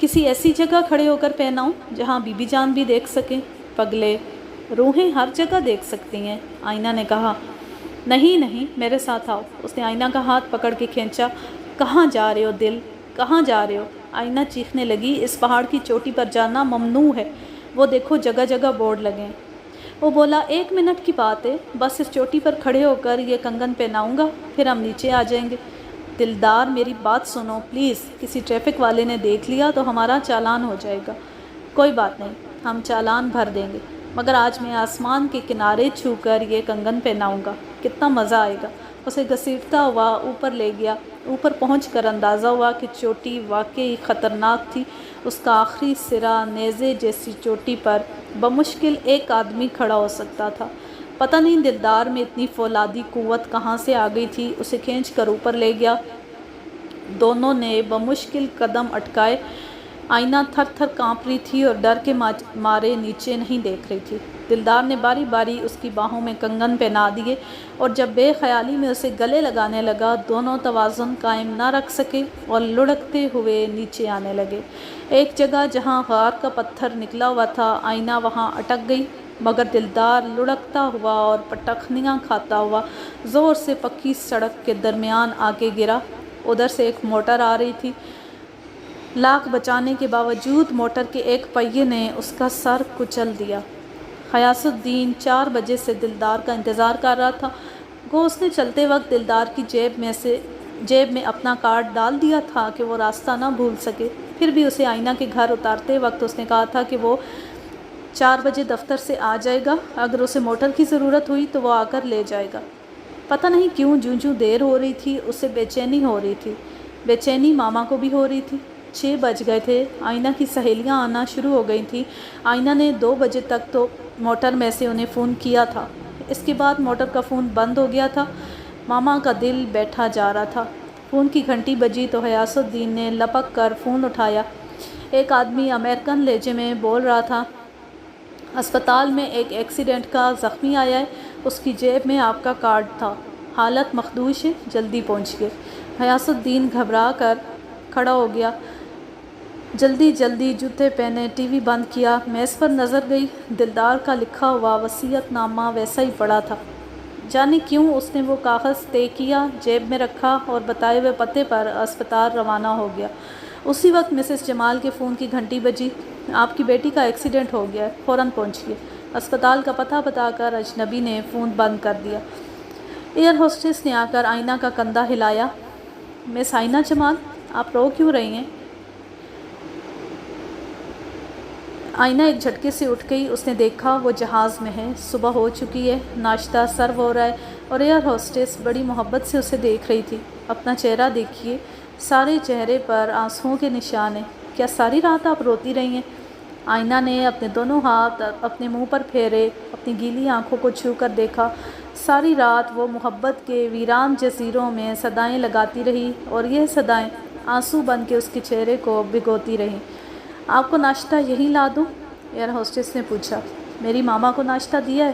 کسی ایسی جگہ کھڑے ہو کر پہناؤں جہاں بی بی جان بھی دیکھ سکیں؟ پگلے، روحیں ہر جگہ دیکھ سکتی ہیں، آئینہ نے کہا۔ نہیں نہیں، میرے ساتھ آؤ۔ اس نے آئینہ کا ہاتھ پکڑ کے کھینچا۔ کہاں جا رہے ہو دل، کہاں جا رہے ہو؟ آئینہ چیخنے لگی، اس پہاڑ کی چوٹی پر جانا ممنوع ہے، وہ دیکھو جگہ جگہ بورڈ لگے ہیں۔ وہ بولا، 1 منٹ کی بات ہے، بس اس چوٹی پر کھڑے ہو کر یہ کنگن پہناؤں گا، پھر ہم نیچے آ جائیں گے۔ دلدار، میری بات سنو پلیز، کسی ٹریفک والے نے دیکھ لیا تو ہمارا چالان ہو جائے گا۔ کوئی بات نہیں، ہم چالان بھر دیں گے، مگر آج میں آسمان کے کنارے چھو کر یہ کنگن پہناؤں گا، کتنا مزہ آئے گا۔ اسے گھسیٹتا ہوا اوپر لے گیا۔ اوپر پہنچ کر اندازہ ہوا کہ چوٹی واقعی خطرناک تھی۔ اس کا آخری سرا نیزے جیسی چوٹی پر بمشکل ایک آدمی کھڑا ہو سکتا تھا۔ پتہ نہیں دلدار میں اتنی فولادی قوت کہاں سے آ گئی تھی۔ اسے کھینچ کر اوپر لے گیا۔ دونوں نے بمشکل قدم اٹکائے۔ آئینہ تھر تھر کانپ رہی تھی اور ڈر کے مارے نیچے نہیں دیکھ رہی تھی۔ دلدار نے باری باری اس کی باہوں میں کنگن پہنا دیے اور جب بے خیالی میں اسے گلے لگانے لگا، دونوں توازن قائم نہ رکھ سکے اور لڑکتے ہوئے نیچے آنے لگے۔ ایک جگہ جہاں غار کا پتھر نکلا ہوا تھا، آئینہ وہاں اٹک گئی، مگر دلدار لڑکتا ہوا اور پٹخنیاں کھاتا ہوا زور سے پکی سڑک کے درمیان آ کے گرا۔ ادھر سے ایک موٹر آ رہی تھی۔ لاکھ بچانے کے باوجود موٹر کے ایک پہیے نے اس کا سر کچل دیا۔ غیاث الدین 4 بجے سے دلدار کا انتظار کر رہا تھا۔ گو اس نے چلتے وقت دلدار کی جیب میں اپنا کارڈ ڈال دیا تھا کہ وہ راستہ نہ بھول سکے۔ پھر بھی اسے آئینہ کے گھر اتارتے وقت اس نے کہا تھا کہ وہ 4 بجے دفتر سے آ جائے گا، اگر اسے موٹر کی ضرورت ہوئی تو وہ آ کر لے جائے گا۔ پتہ نہیں کیوں جوں دیر ہو رہی تھی اسے بے چینی ہو رہی تھی۔ بے چینی ماما کو بھی ہو رہی تھی۔ 6 بج گئے تھے۔ آئینہ کی سہیلیاں آنا شروع ہو گئی تھیں۔ آئینہ نے 2 بجے تک تو موٹر میں سے انہیں فون کیا تھا، اس کے بعد موٹر کا فون بند ہو گیا تھا۔ ماما کا دل بیٹھا جا رہا تھا۔ فون کی گھنٹی بجی تو غیاث الدین نے لپک کر فون اٹھایا۔ ایک آدمی امریکن لہجے میں بول رہا تھا، اسپتال میں ایک ایکسیڈنٹ کا زخمی آیا ہے، اس کی جیب میں آپ کا کارڈ تھا، حالت مخدوش ہے، جلدی پہنچیے۔ غیاث الدین گھبرا کر کھڑا ہو گیا۔ جلدی جلدی جوتے پہنے، ٹی وی بند کیا، میز پر نظر گئی۔ دلدار کا لکھا ہوا وصیت نامہ ویسا ہی پڑا تھا۔ جانے کیوں اس نے وہ کاغذ طے کیا، جیب میں رکھا اور بتائے ہوئے پتے پر اسپتال روانہ ہو گیا۔ اسی وقت مسز جمال کے فون کی گھنٹی بجی۔ آپ کی بیٹی کا ایکسیڈنٹ ہو گیا ہے، فوراً پہنچیے۔ اسپتال کا پتہ بتا کر اجنبی نے فون بند کر دیا۔ ایئر ہوسٹس نے آ کر آئینہ کا کندھا ہلایا۔ مس آئینہ جمال، آپ رو کیوں رہی ہیں؟ آئینہ ایک جھٹکے سے اٹھ گئی۔ اس نے دیکھا وہ جہاز میں ہے، صبح ہو چکی ہے، ناشتہ سرو ہو رہا ہے اور ایئر ہوسٹس بڑی محبت سے اسے دیکھ رہی تھی۔ اپنا چہرہ دیکھیے، سارے چہرے پر آنسوؤں کے نشان ہیں۔ کیا ساری رات آپ روتی رہی ہیں؟ آئینہ نے اپنے دونوں ہاتھ اپنے منہ پر پھیرے، اپنی گیلی آنکھوں کو چھو کر دیکھا۔ ساری رات وہ محبت کے ویران جزیروں میں صدائیں لگاتی رہی اور یہ صدائیں آنسو بن کے اس کے چہرے کو بھگوتی رہیں۔ آپ کو ناشتہ یہیں لا دوں؟ ایئر ہوسٹس نے پوچھا۔ میری ماما کو ناشتہ دیا ہے؟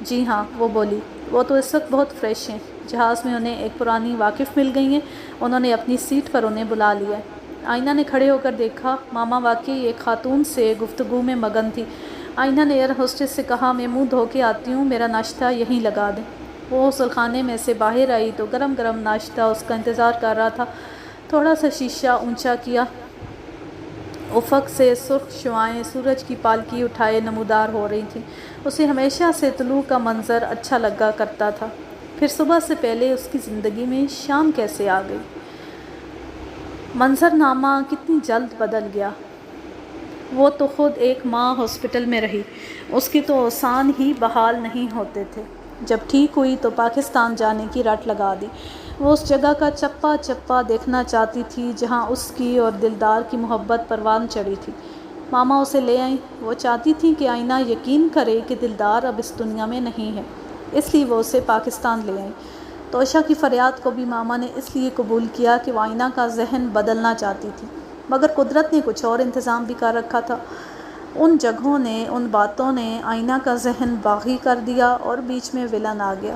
جی ہاں، وہ بولی، وہ تو اس وقت بہت فریش ہیں، جہاز میں انہیں ایک پرانی واقف مل گئی ہیں، انہوں نے اپنی سیٹ پر انہیں بلا لیا ہے۔ آئینہ نے کھڑے ہو کر دیکھا، ماما واقعی ایک خاتون سے گفتگو میں مگن تھی۔ آئینہ نے ایئر ہوسٹس سے کہا، میں منہ دھو کے آتی ہوں، میرا ناشتہ یہیں لگا دیں۔ وہ غسل خانے میں سے باہر آئی تو گرم گرم ناشتہ اس کا انتظار کر رہا تھا۔ تھوڑا سا شیشہ اونچا کیا، افق سے سرخ شعاعیں سورج کی پالکی اٹھائے نمودار ہو رہی تھیں۔ اسے ہمیشہ سے طلوع کا منظر اچھا لگا کرتا تھا، پھر صبح سے پہلے اس کی زندگی میں شام کیسے آ گئی؟ منظرنامہ کتنی جلد بدل گیا۔ وہ تو خود 1 ماہ ہاسپٹل میں رہی، اس کے تو اوسان ہی بحال نہیں ہوتے تھے۔ جب ٹھیک ہوئی تو پاکستان جانے کی رٹ لگا دی۔ وہ اس جگہ کا چپا چپا دیکھنا چاہتی تھی جہاں اس کی اور دلدار کی محبت پروان چڑھی تھی۔ ماما اسے لے آئیں۔ وہ چاہتی تھیں کہ آئینہ یقین کرے کہ دلدار اب اس دنیا میں نہیں ہے، اس لیے وہ اسے پاکستان لے آئیں۔ توشہ کی فریاد کو بھی ماما نے اس لیے قبول کیا کہ وہ آئینہ کا ذہن بدلنا چاہتی تھی، مگر قدرت نے کچھ اور انتظام بھی کر رکھا تھا۔ ان جگہوں نے، ان باتوں نے آئینہ کا ذہن باغی کر دیا اور بیچ میں ولن آ گیا۔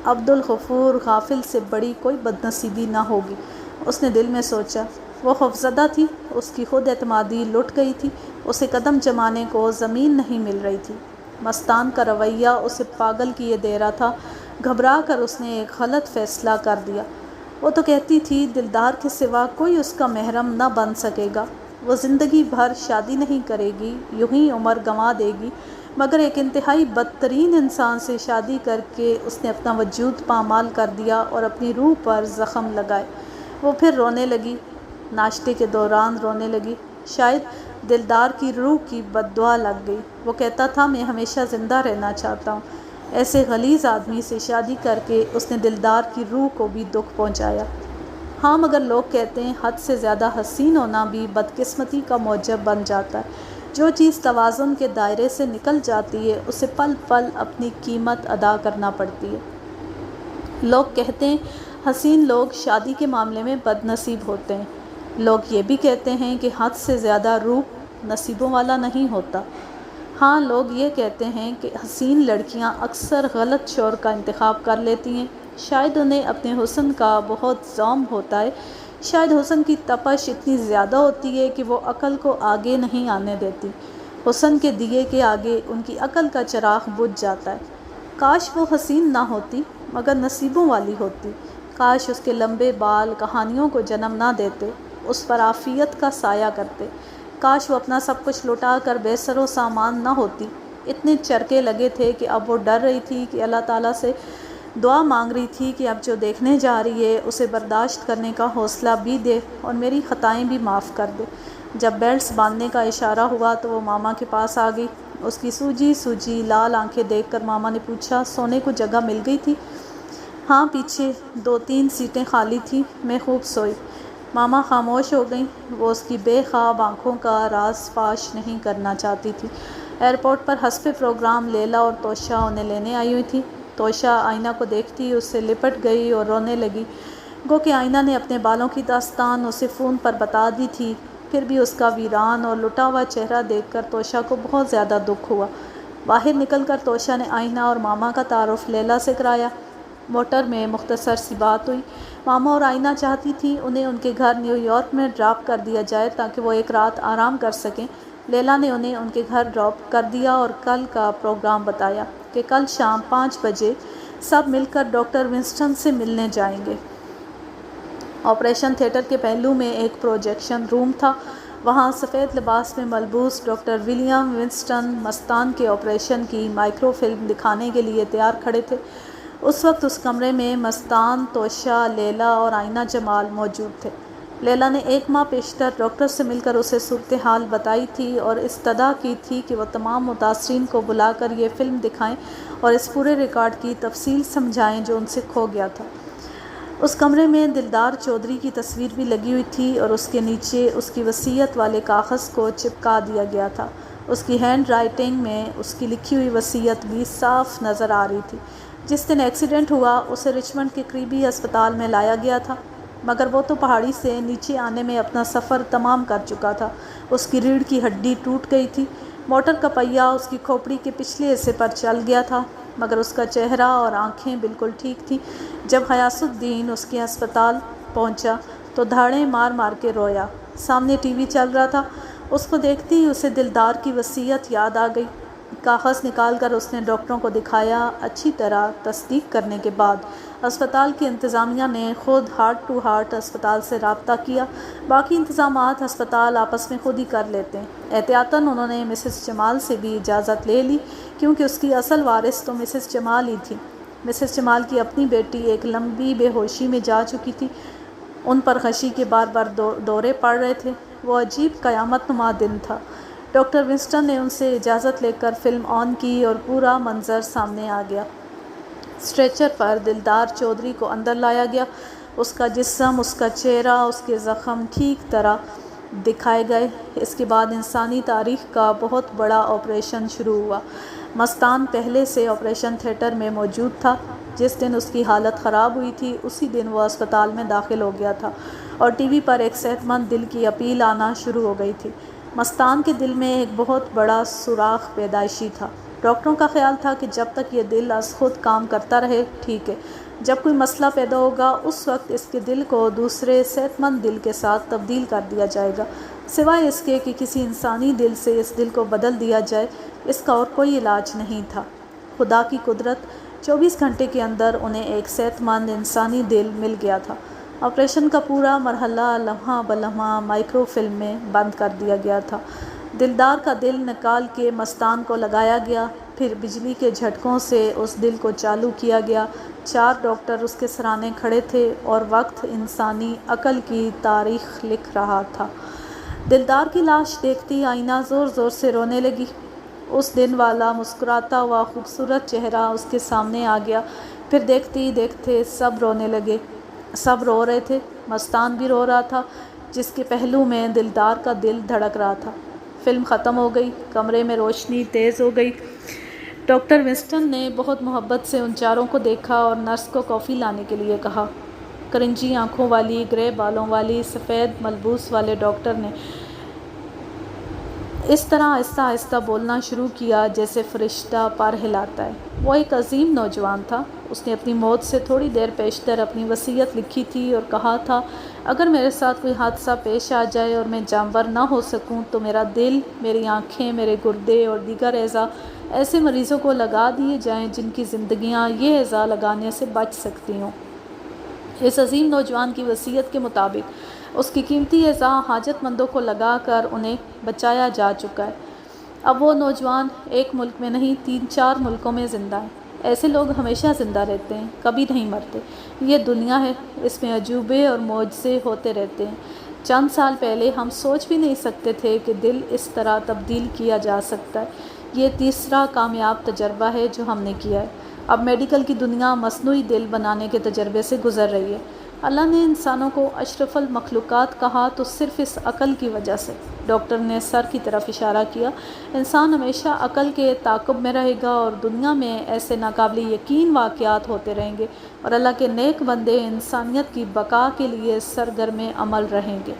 عبدالغفور غافل سے بڑی کوئی بدنصیبی نہ ہوگی، اس نے دل میں سوچا۔ وہ خوفزدہ تھی، اس کی خود اعتمادی لٹ گئی تھی، اسے قدم جمانے کو زمین نہیں مل رہی تھی۔ مستان کا رویہ اسے پاگل کیے دے رہا تھا۔ گھبرا کر اس نے ایک غلط فیصلہ کر دیا۔ وہ تو کہتی تھی دلدار کے سوا کوئی اس کا محرم نہ بن سکے گا، وہ زندگی بھر شادی نہیں کرے گی، یوں ہی عمر گنوا دے گی، مگر ایک انتہائی بدترین انسان سے شادی کر کے اس نے اپنا وجود پامال کر دیا اور اپنی روح پر زخم لگائے۔ وہ پھر رونے لگی، ناشتے کے دوران رونے لگی۔ شاید دلدار کی روح کی بد دعا لگ گئی۔ وہ کہتا تھا میں ہمیشہ زندہ رہنا چاہتا ہوں۔ ایسے غلیظ آدمی سے شادی کر کے اس نے دلدار کی روح کو بھی دکھ پہنچایا۔ ہاں مگر لوگ کہتے ہیں حد سے زیادہ حسین ہونا بھی بدقسمتی کا موجب بن جاتا ہے۔ جو چیز توازن کے دائرے سے نکل جاتی ہے اسے پل پل اپنی قیمت ادا کرنا پڑتی ہے۔ لوگ کہتے ہیں حسین لوگ شادی کے معاملے میں بد نصیب ہوتے ہیں۔ لوگ یہ بھی کہتے ہیں کہ حد سے زیادہ روپ نصیبوں والا نہیں ہوتا۔ ہاں لوگ یہ کہتے ہیں کہ حسین لڑکیاں اکثر غلط شوہر کا انتخاب کر لیتی ہیں۔ شاید انہیں اپنے حسن کا بہت ذوق ہوتا ہے، شاید حسن کی تپش اتنی زیادہ ہوتی ہے کہ وہ عقل کو آگے نہیں آنے دیتی۔ حسن کے دیے کے آگے ان کی عقل کا چراغ بجھ جاتا ہے۔ کاش وہ حسین نہ ہوتی مگر نصیبوں والی ہوتی۔ کاش اس کے لمبے بال کہانیوں کو جنم نہ دیتے، اس پر عافیت کا سایہ کرتے۔ کاش وہ اپنا سب کچھ لٹا کر بے سر و سامان نہ ہوتی۔ اتنے چرکے لگے تھے کہ اب وہ ڈر رہی تھی کہ اللہ تعالیٰ سے دعا مانگ رہی تھی کہ اب جو دیکھنے جا رہی ہے اسے برداشت کرنے کا حوصلہ بھی دے اور میری خطائیں بھی معاف کر دے۔ جب بیلٹس باندھنے کا اشارہ ہوا تو وہ ماما کے پاس آ گئی۔ اس کی سوجی سوجی لال آنکھیں دیکھ کر ماما نے پوچھا سونے کو جگہ مل گئی تھی؟ ہاں پیچھے 2-3 سیٹیں خالی تھیں، میں خوب سوئی۔ ماما خاموش ہو گئیں۔ وہ اس کی بے خواب آنکھوں کا راز فاش نہیں کرنا چاہتی تھی۔ ایئرپورٹ پر حسب پروگرام لیلا اور توشہ انہیں لینے آئی ہوئی تھی۔ توشہ آئینہ کو دیکھتی اس سے لپٹ گئی اور رونے لگی، گو کہ آئینہ نے اپنے بالوں کی داستان اسے فون پر بتا دی تھی۔ پھر بھی اس کا ویران اور لٹا ہوا چہرہ دیکھ کر توشہ کو بہت زیادہ دکھ ہوا۔ باہر نکل کر توشہ نے آئینہ اور ماما کا تعارف لیلا سے کرایا۔ موٹر میں مختصر سی بات ہوئی۔ ماما اور آئینہ چاہتی تھیں انہیں ان کے گھر نیو یارک میں ڈراپ کر دیا جائے تاکہ وہ ایک رات آرام کر سکیں۔ لیلا نے انہیں ان کے گھر ڈراپ کر دیا اور کل کا پروگرام بتایا کہ کل شام 5 بجے سب مل کر ڈاکٹر ونسٹن سے ملنے جائیں گے۔ آپریشن تھیٹر کے پہلو میں ایک پروجیکشن روم تھا۔ وہاں سفید لباس میں ملبوس ڈاکٹر ولیم ونسٹن مستان کے آپریشن کی مائکرو فلم دکھانے کے لیے تیار کھڑے تھے۔ اس وقت اس کمرے میں مستان، توشہ، لیلا اور آئینہ جمال موجود تھے۔ لیلا نے 1 ماہ پیشتر ڈاکٹر سے مل کر اسے صورتحال بتائی تھی اور استدعا کی تھی کہ وہ تمام متاثرین کو بلا کر یہ فلم دکھائیں اور اس پورے ریکارڈ کی تفصیل سمجھائیں جو ان سے کھو گیا تھا۔ اس کمرے میں دلدار چودھری کی تصویر بھی لگی ہوئی تھی اور اس کے نیچے اس کی وصیت والے کاغذ کو چپکا دیا گیا تھا۔ اس کی ہینڈ رائٹنگ میں اس کی لکھی ہوئی وصیت بھی صاف نظر آ رہی تھی۔ جس دن ایکسیڈنٹ ہوا اسے رچمنڈ کے قریبی ہسپتال میں لایا گیا تھا، مگر وہ تو پہاڑی سے نیچے آنے میں اپنا سفر تمام کر چکا تھا۔ اس کی ریڑھ کی ہڈی ٹوٹ گئی تھی۔ موٹر کا پہیہ اس کی کھوپڑی کے پچھلے حصے پر چل گیا تھا، مگر اس کا چہرہ اور آنکھیں بالکل ٹھیک تھیں۔ جب غیاث الدین اس کے ہسپتال پہنچا تو دھاڑیں مار مار کے رویا۔ سامنے ٹی وی چل رہا تھا۔ اس کو دیکھتے ہی اسے دلدار کی وصیت یاد آ گئی۔ کاغذ نکال کر اس نے ڈاکٹروں کو دکھایا۔ اچھی طرح تصدیق کرنے کے بعد اسپتال کی انتظامیہ نے خود ہارٹ ٹو ہارٹ اسپتال سے رابطہ کیا۔ باقی انتظامات ہسپتال آپس میں خود ہی کر لیتے ہیں۔ احتیاطاً انہوں نے مسز جمال سے بھی اجازت لے لی کیونکہ اس کی اصل وارث تو مسز جمال ہی تھی۔ مسز جمال کی اپنی بیٹی ایک لمبی بے ہوشی میں جا چکی تھی۔ ان پر غشی کے بار بار دورے پڑ رہے تھے۔ وہ عجیب قیامت نما دن تھا۔ ڈاکٹر ونسٹن نے ان سے اجازت لے کر فلم آن کی اور پورا منظر سامنے آ گیا۔ اسٹریچر پر دلدار چودھری کو اندر لایا گیا۔ اس کا جسم، اس کا چہرہ، اس کے زخم ٹھیک طرح دکھائے گئے۔ اس کے بعد انسانی تاریخ کا بہت بڑا آپریشن شروع ہوا۔ مستان پہلے سے آپریشن تھیٹر میں موجود تھا۔ جس دن اس کی حالت خراب ہوئی تھی اسی دن وہ اسپتال میں داخل ہو گیا تھا اور ٹی وی پر ایک صحت مند دل کی اپیل آنا شروع ہو گئی تھی۔ مستان کے دل میں ایک بہت بڑا سوراخ پیدائشی تھا۔ ڈاکٹروں کا خیال تھا کہ جب تک یہ دل از خود کام کرتا رہے ٹھیک ہے، جب کوئی مسئلہ پیدا ہوگا اس وقت اس کے دل کو دوسرے صحت مند دل کے ساتھ تبدیل کر دیا جائے گا، سوائے اس کے کہ کسی انسانی دل سے اس دل کو بدل دیا جائے۔ اس کا اور کوئی علاج نہیں تھا۔ خدا کی قدرت، 24 گھنٹے کے اندر انہیں ایک صحت مند انسانی دل مل گیا تھا۔ آپریشن کا پورا مرحلہ لمحہ بلمحہ مائکرو فلم میں بند کر دیا گیا تھا۔ دلدار کا دل نکال کے مستان کو لگایا گیا، پھر بجلی کے جھٹکوں سے اس دل کو چالو کیا گیا۔ 4 ڈاکٹر اس کے سرانے کھڑے تھے اور وقت انسانی عقل کی تاریخ لکھ رہا تھا۔ دلدار کی لاش دیکھتی آئینہ زور زور سے رونے لگی۔ اس دن والا مسکراتا ہوا خوبصورت چہرہ اس کے سامنے آ گیا۔ پھر دیکھتے ہی دیکھتے سب رونے لگے، سب رو رہے تھے۔ مستان بھی رو رہا تھا، جس کے پہلو میں دلدار کا دل دھڑک رہا تھا۔ فلم ختم ہو گئی، کمرے میں روشنی تیز ہو گئی۔ ڈاکٹر ونسٹن نے بہت محبت سے ان چاروں کو دیکھا اور نرس کو کافی لانے کے لیے کہا۔ کرنجی آنکھوں والی، گرے بالوں والی، سفید ملبوس والے ڈاکٹر نے اس طرح آہستہ آہستہ بولنا شروع کیا جیسے فرشتہ پر ہلاتا ہے۔ وہ ایک عظیم نوجوان تھا۔ اس نے اپنی موت سے تھوڑی دیر پیشتر اپنی وصیت لکھی تھی اور کہا تھا، اگر میرے ساتھ کوئی حادثہ پیش آ جائے اور میں جانور نہ ہو سکوں تو میرا دل، میری آنکھیں، میرے گردے اور دیگر اعضاء ایسے مریضوں کو لگا دیے جائیں جن کی زندگیاں یہ اعضاء لگانے سے بچ سکتی ہوں۔ اس عظیم نوجوان کی وصیت کے مطابق اس کی قیمتی اعضاء حاجت مندوں کو لگا کر انہیں بچایا جا چکا ہے۔ اب وہ نوجوان ایک ملک میں نہیں 3-4 ملکوں میں زندہ ہیں۔ ایسے لوگ ہمیشہ زندہ رہتے ہیں، کبھی نہیں مرتے۔ یہ دنیا ہے، اس میں عجوبے اور معجزے ہوتے رہتے ہیں۔ چند سال پہلے ہم سوچ بھی نہیں سکتے تھے کہ دل اس طرح تبدیل کیا جا سکتا ہے۔ یہ تیسرا کامیاب تجربہ ہے جو ہم نے کیا ہے۔ اب میڈیکل کی دنیا مصنوعی دل بنانے کے تجربے سے گزر رہی ہے۔ اللہ نے انسانوں کو اشرف المخلوقات کہا تو صرف اس عقل کی وجہ سے۔ ڈاکٹر نے سر کی طرف اشارہ کیا۔ انسان ہمیشہ عقل کے تعاقب میں رہے گا اور دنیا میں ایسے ناقابل یقین واقعات ہوتے رہیں گے اور اللہ کے نیک بندے انسانیت کی بقا کے لیے سرگرم عمل رہیں گے۔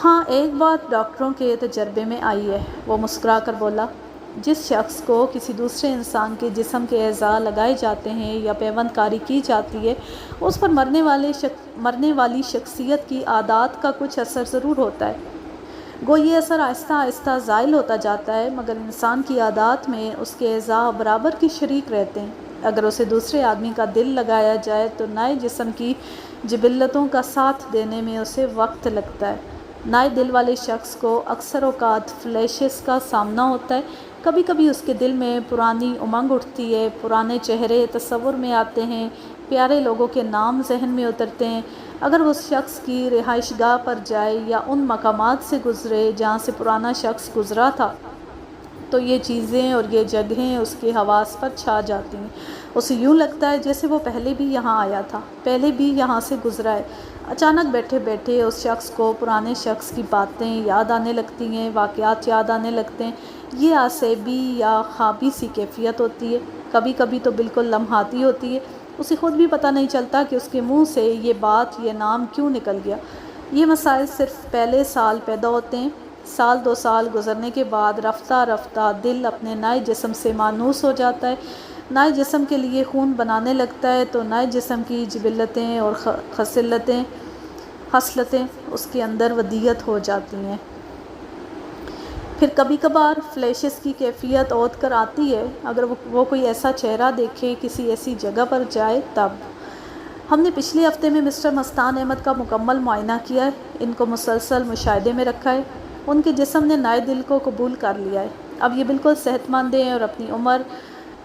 ہاں، ایک بات ڈاکٹروں کے تجربے میں آئی ہے، وہ مسکرا کر بولا۔ جس شخص کو کسی دوسرے انسان کے جسم کے اعضاء لگائے جاتے ہیں یا پیوند کاری کی جاتی ہے، اس پر مرنے والی شخصیت کی عادات کا کچھ اثر ضرور ہوتا ہے۔ گو یہ اثر آہستہ آہستہ زائل ہوتا جاتا ہے، مگر انسان کی عادات میں اس کے اعضاء برابر کی شریک رہتے ہیں۔ اگر اسے دوسرے آدمی کا دل لگایا جائے تو نئے جسم کی جبلتوں کا ساتھ دینے میں اسے وقت لگتا ہے۔ نئے دل والے شخص کو اکثر اوقات فلیشز کا سامنا ہوتا ہے۔ کبھی کبھی اس کے دل میں پرانی امنگ اٹھتی ہے، پرانے چہرے تصور میں آتے ہیں، پیارے لوگوں کے نام ذہن میں اترتے ہیں۔ اگر وہ اس شخص کی رہائش گاہ پر جائے یا ان مقامات سے گزرے جہاں سے پرانا شخص گزرا تھا تو یہ چیزیں اور یہ جگہیں اس کے حواس پر چھا جاتی ہیں۔ اسے یوں لگتا ہے جیسے وہ پہلے بھی یہاں آیا تھا، پہلے بھی یہاں سے گزرا ہے۔ اچانک بیٹھے بیٹھے اس شخص کو پرانے شخص کی باتیں یاد آنے لگتی ہیں، واقعات یاد آنے لگتے ہیں۔ یہ عصبی یا خوابی سی کیفیت ہوتی ہے، کبھی کبھی تو بالکل لمحاتی ہوتی ہے۔ اسے خود بھی پتہ نہیں چلتا کہ اس کے منہ سے یہ بات، یہ نام کیوں نکل گیا۔ یہ مسائل صرف پہلے سال پیدا ہوتے ہیں۔ 1-2 سال گزرنے کے بعد رفتہ رفتہ دل اپنے نئے جسم سے مانوس ہو جاتا ہے، نئے جسم کے لیے خون بنانے لگتا ہے تو نئے جسم کی جبلتیں اور خصلتیں اس کے اندر ودیت ہو جاتی ہیں۔ پھر کبھی کبھار فلیشز کی کیفیت عود کر آتی ہے، اگر وہ کوئی ایسا چہرہ دیکھے، کسی ایسی جگہ پر جائے تب۔ ہم نے پچھلے ہفتے میں مسٹر مستان احمد کا مکمل معائنہ کیا ہے، ان کو مسلسل مشاہدے میں رکھا ہے۔ ان کے جسم نے نئے دل کو قبول کر لیا ہے۔ اب یہ بالکل صحت مند ہیں اور اپنی عمر